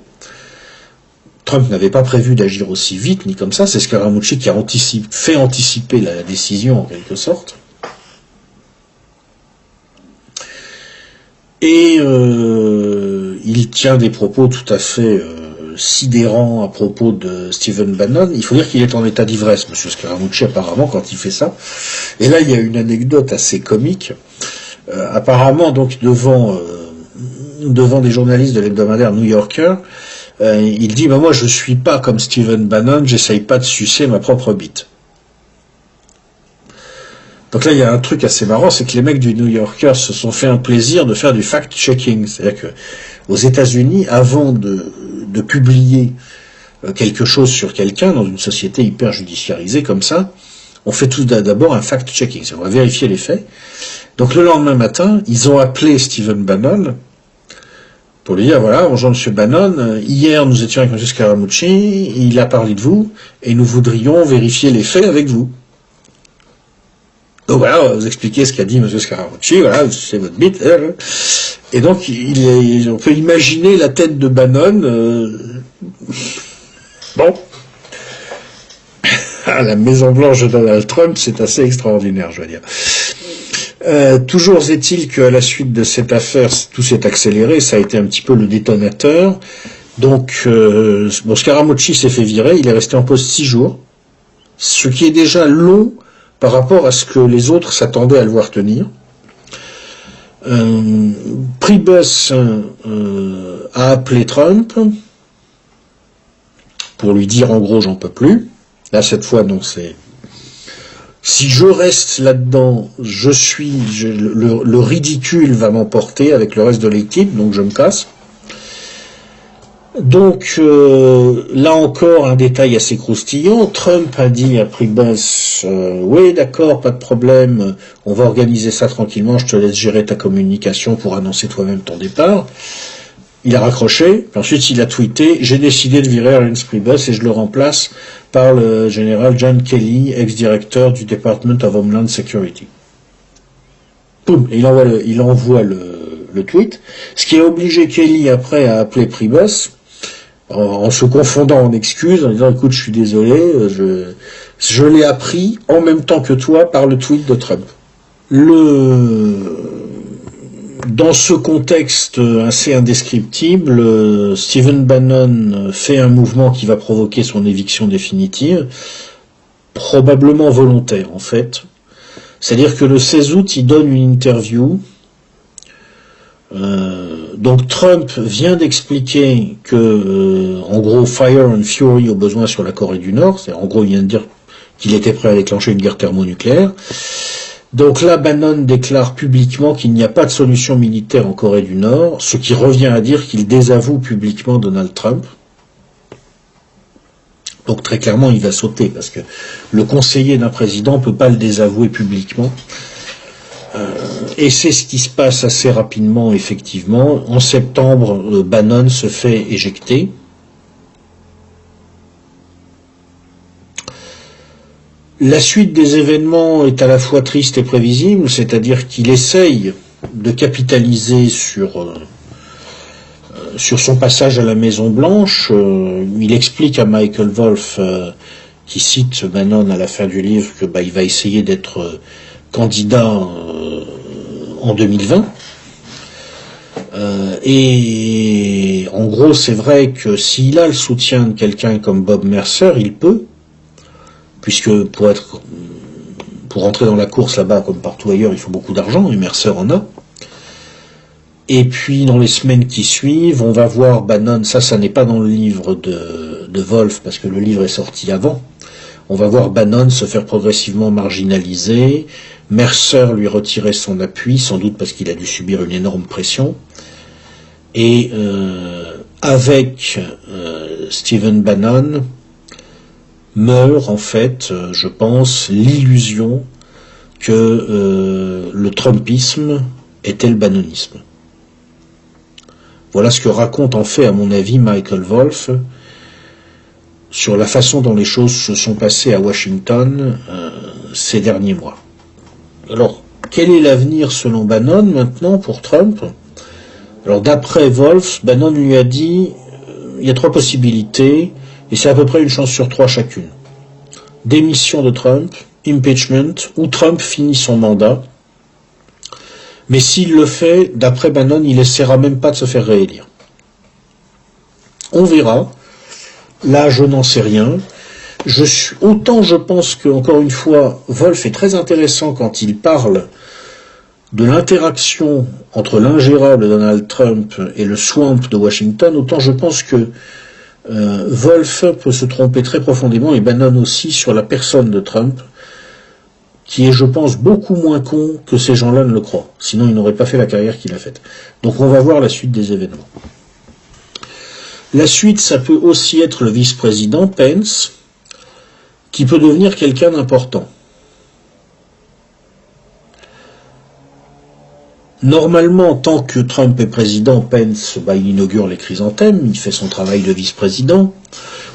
Speaker 1: Trump n'avait pas prévu d'agir aussi vite ni comme ça, c'est Scaramucci qui a fait anticiper la décision en quelque sorte. Et il tient des propos tout à fait sidérants à propos de Stephen Bannon. Il faut dire qu'il est en état d'ivresse, M. Scaramucci, apparemment, quand il fait ça. Et là, il y a une anecdote assez comique. Apparemment, donc, devant des journalistes de l'hebdomadaire New Yorker, il dit, moi, je suis pas comme Stephen Bannon, j'essaye pas de sucer ma propre bite. Donc là, il y a un truc assez marrant, c'est que les mecs du New Yorker se sont fait un plaisir de faire du fact-checking. C'est-à-dire que aux États-Unis, avant de publier quelque chose sur quelqu'un dans une société hyper judiciarisée comme ça, on fait tout d'abord un fact-checking, c'est-à-dire on va vérifier les faits. Donc le lendemain matin, ils ont appelé Stephen Bannon pour lui dire, voilà, bonjour Monsieur Bannon, hier nous étions avec M. Scaramucci, il a parlé de vous, et nous voudrions vérifier les faits avec vous. Donc voilà, vous expliquez ce qu'a dit M. Scaramucci, voilà, c'est votre bite. Et donc, on peut imaginer la tête de Bannon. Bon. À la Maison-Blanche de Donald Trump, c'est assez extraordinaire, je veux dire. Toujours est-il qu'à la suite de cette affaire, tout s'est accéléré, ça a été un petit peu le détonateur. Donc, Scaramucci s'est fait virer, il est resté en poste 6 jours, ce qui est déjà long par rapport à ce que les autres s'attendaient à le voir tenir. Priebus a appelé Trump pour lui dire en gros j'en peux plus. Là cette fois donc c'est si je reste là-dedans, le ridicule va m'emporter avec le reste de l'équipe, donc je me casse. Donc, là encore, un détail assez croustillant. Trump a dit à Priebus, oui, d'accord, pas de problème, on va organiser ça tranquillement, je te laisse gérer ta communication pour annoncer toi-même ton départ. Il a raccroché, puis ensuite il a tweeté, j'ai décidé de virer Reince Priebus et je le remplace par le général John Kelly, ex-directeur du Department of Homeland Security. Boum, et il envoie le tweet, ce qui a obligé Kelly après à appeler Priebus, en se confondant en excuses, en disant écoute je suis désolé, je l'ai appris en même temps que toi par le tweet de Trump. Dans ce contexte assez indescriptible, Stephen Bannon fait un mouvement qui va provoquer son éviction définitive, probablement volontaire en fait. C'est-à-dire que le 16 août, il donne une interview. Donc Trump vient d'expliquer que, en gros, Fire and Fury au besoin sur la Corée du Nord. C'est en gros, il vient de dire qu'il était prêt à déclencher une guerre thermonucléaire. Donc là, Bannon déclare publiquement qu'il n'y a pas de solution militaire en Corée du Nord, ce qui revient à dire qu'il désavoue publiquement Donald Trump. Donc très clairement, il va sauter, parce que le conseiller d'un président ne peut pas le désavouer publiquement. Et c'est ce qui se passe assez rapidement, effectivement. En septembre, Bannon se fait éjecter. La suite des événements est à la fois triste et prévisible, c'est-à-dire qu'il essaye de capitaliser sur son passage à la Maison-Blanche. Il explique à Michael Wolff, qui cite Bannon à la fin du livre, que il va essayer d'être candidat en 2020. Et en gros, c'est vrai que s'il a le soutien de quelqu'un comme Bob Mercer, il peut, puisque pour entrer dans la course là-bas, comme partout ailleurs, il faut beaucoup d'argent, et Mercer en a. Et puis, dans les semaines qui suivent, on va voir Bannon, ça n'est pas dans le livre de Wolf, parce que le livre est sorti avant. On va voir Bannon se faire progressivement marginaliser, Mercer lui retirer son appui, sans doute parce qu'il a dû subir une énorme pression. Et avec Stephen Bannon meurt en fait, je pense, l'illusion que le Trumpisme était le bannonisme. Voilà ce que raconte en fait, à mon avis, Michael Wolff sur la façon dont les choses se sont passées à Washington ces derniers mois. Alors, quel est l'avenir selon Bannon maintenant pour Trump ? Alors d'après Wolff, Bannon lui a dit il y a 3 possibilités, et c'est à peu près une chance sur 3 chacune. Démission de Trump, impeachment, ou Trump finit son mandat. Mais s'il le fait, d'après Bannon, il essaiera même pas de se faire réélire. On verra. Là, je n'en sais rien. Autant je pense que, encore une fois, Wolff est très intéressant quand il parle de l'interaction entre l'ingérable Donald Trump et le swamp de Washington, autant je pense que Wolff peut se tromper très profondément, et Bannon aussi, sur la personne de Trump, qui est, je pense, beaucoup moins con que ces gens-là ne le croient. Sinon, il n'aurait pas fait la carrière qu'il a faite. Donc on va voir la suite des événements. La suite, ça peut aussi être le vice-président Pence, qui peut devenir quelqu'un d'important. Normalement, tant que Trump est président, Pence, il inaugure les chrysanthèmes, il fait son travail de vice-président.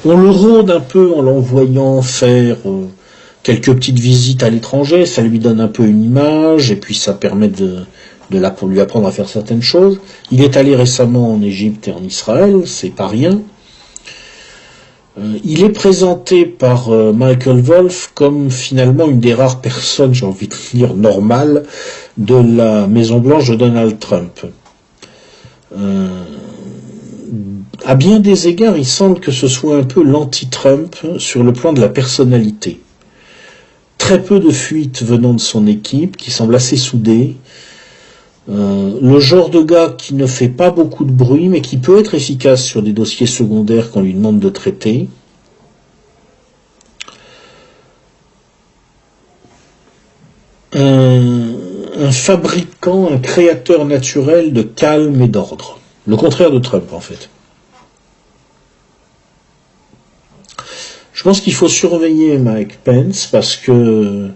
Speaker 1: On le rôde un peu en l'envoyant faire quelques petites visites à l'étranger, ça lui donne un peu une image, et puis ça permet de lui apprendre à faire certaines choses. Il est allé récemment en Égypte et en Israël, c'est pas rien. Il est présenté par Michael Wolff comme finalement une des rares personnes, j'ai envie de dire, normales de la Maison-Blanche de Donald Trump. À bien des égards, il semble que ce soit un peu l'anti-Trump sur le plan de la personnalité. Très peu de fuites venant de son équipe, qui semble assez soudée. Le genre de gars qui ne fait pas beaucoup de bruit, mais qui peut être efficace sur des dossiers secondaires qu'on lui demande de traiter. Un fabricant, un créateur naturel de calme et d'ordre. Le contraire de Trump, en fait. Je pense qu'il faut surveiller Mike Pence, parce que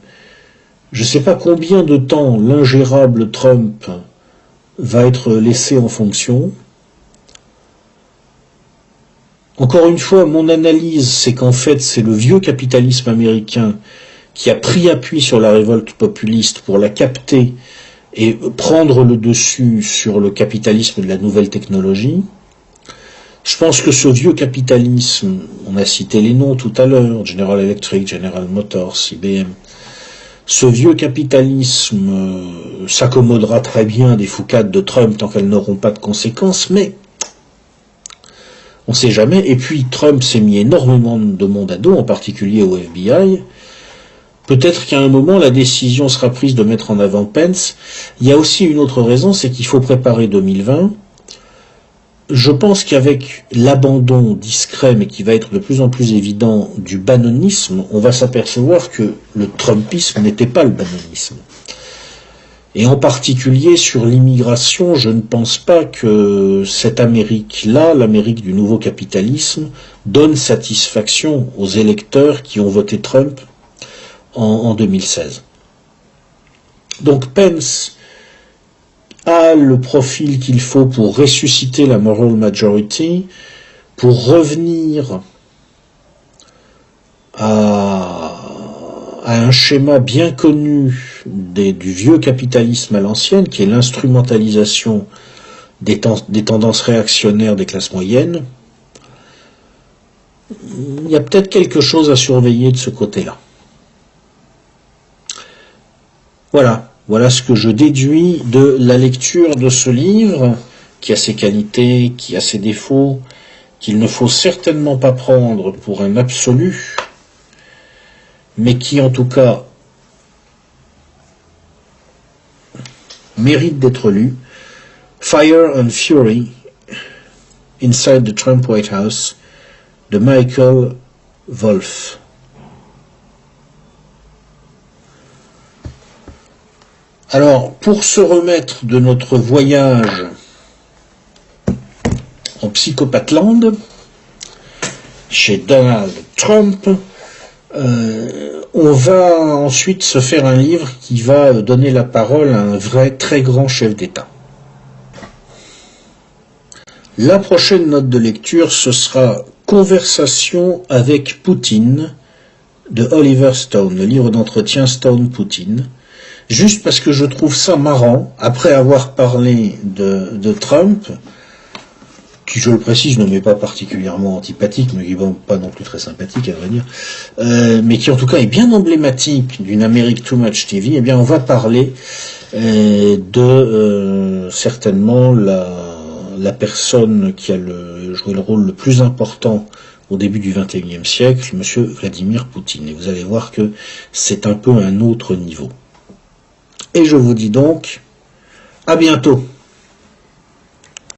Speaker 1: je ne sais pas combien de temps l'ingérable Trump va être laissé en fonction. Encore une fois, mon analyse, c'est qu'en fait, c'est le vieux capitalisme américain qui a pris appui sur la révolte populiste pour la capter et prendre le dessus sur le capitalisme de la nouvelle technologie. Je pense que ce vieux capitalisme, on a cité les noms tout à l'heure, General Electric, General Motors, IBM, ce vieux capitalisme s'accommodera très bien des foucades de Trump tant qu'elles n'auront pas de conséquences, mais on ne sait jamais. Et puis Trump s'est mis énormément de monde à dos, en particulier au FBI. Peut-être qu'à un moment, la décision sera prise de mettre en avant Pence. Il y a aussi une autre raison, c'est qu'il faut préparer 2020. Je pense qu'avec l'abandon discret, mais qui va être de plus en plus évident, du bannonisme, on va s'apercevoir que le Trumpisme n'était pas le bannonisme. Et en particulier sur l'immigration, je ne pense pas que cette Amérique-là, l'Amérique du nouveau capitalisme, donne satisfaction aux électeurs qui ont voté Trump en 2016. Donc Pence a le profil qu'il faut pour ressusciter la moral majority, pour revenir à un schéma bien connu du vieux capitalisme à l'ancienne, qui est l'instrumentalisation des tendances réactionnaires des classes moyennes. Il y a peut-être quelque chose à surveiller de ce côté-là. Voilà ce que je déduis de la lecture de ce livre, qui a ses qualités, qui a ses défauts, qu'il ne faut certainement pas prendre pour un absolu, mais qui en tout cas mérite d'être lu. Fire and Fury, Inside the Trump White House, de Michael Wolff. Alors, pour se remettre de notre voyage en Psychopatland, chez Donald Trump, on va ensuite se faire un livre qui va donner la parole à un vrai très grand chef d'État. La prochaine note de lecture, ce sera Conversation avec Poutine de Oliver Stone, le livre d'entretien Stone-Poutine. Juste parce que je trouve ça marrant, après avoir parlé de Trump, qui, je le précise, ne m'est pas particulièrement antipathique, mais qui n'est pas non plus très sympathique, à vrai dire, mais qui en tout cas est bien emblématique d'une Amérique Too Much TV, eh bien on va parler de certainement la personne qui a joué le rôle le plus important au début du XXIe siècle, monsieur Vladimir Poutine. Et vous allez voir que c'est un peu un autre niveau. Et je vous dis donc, à bientôt.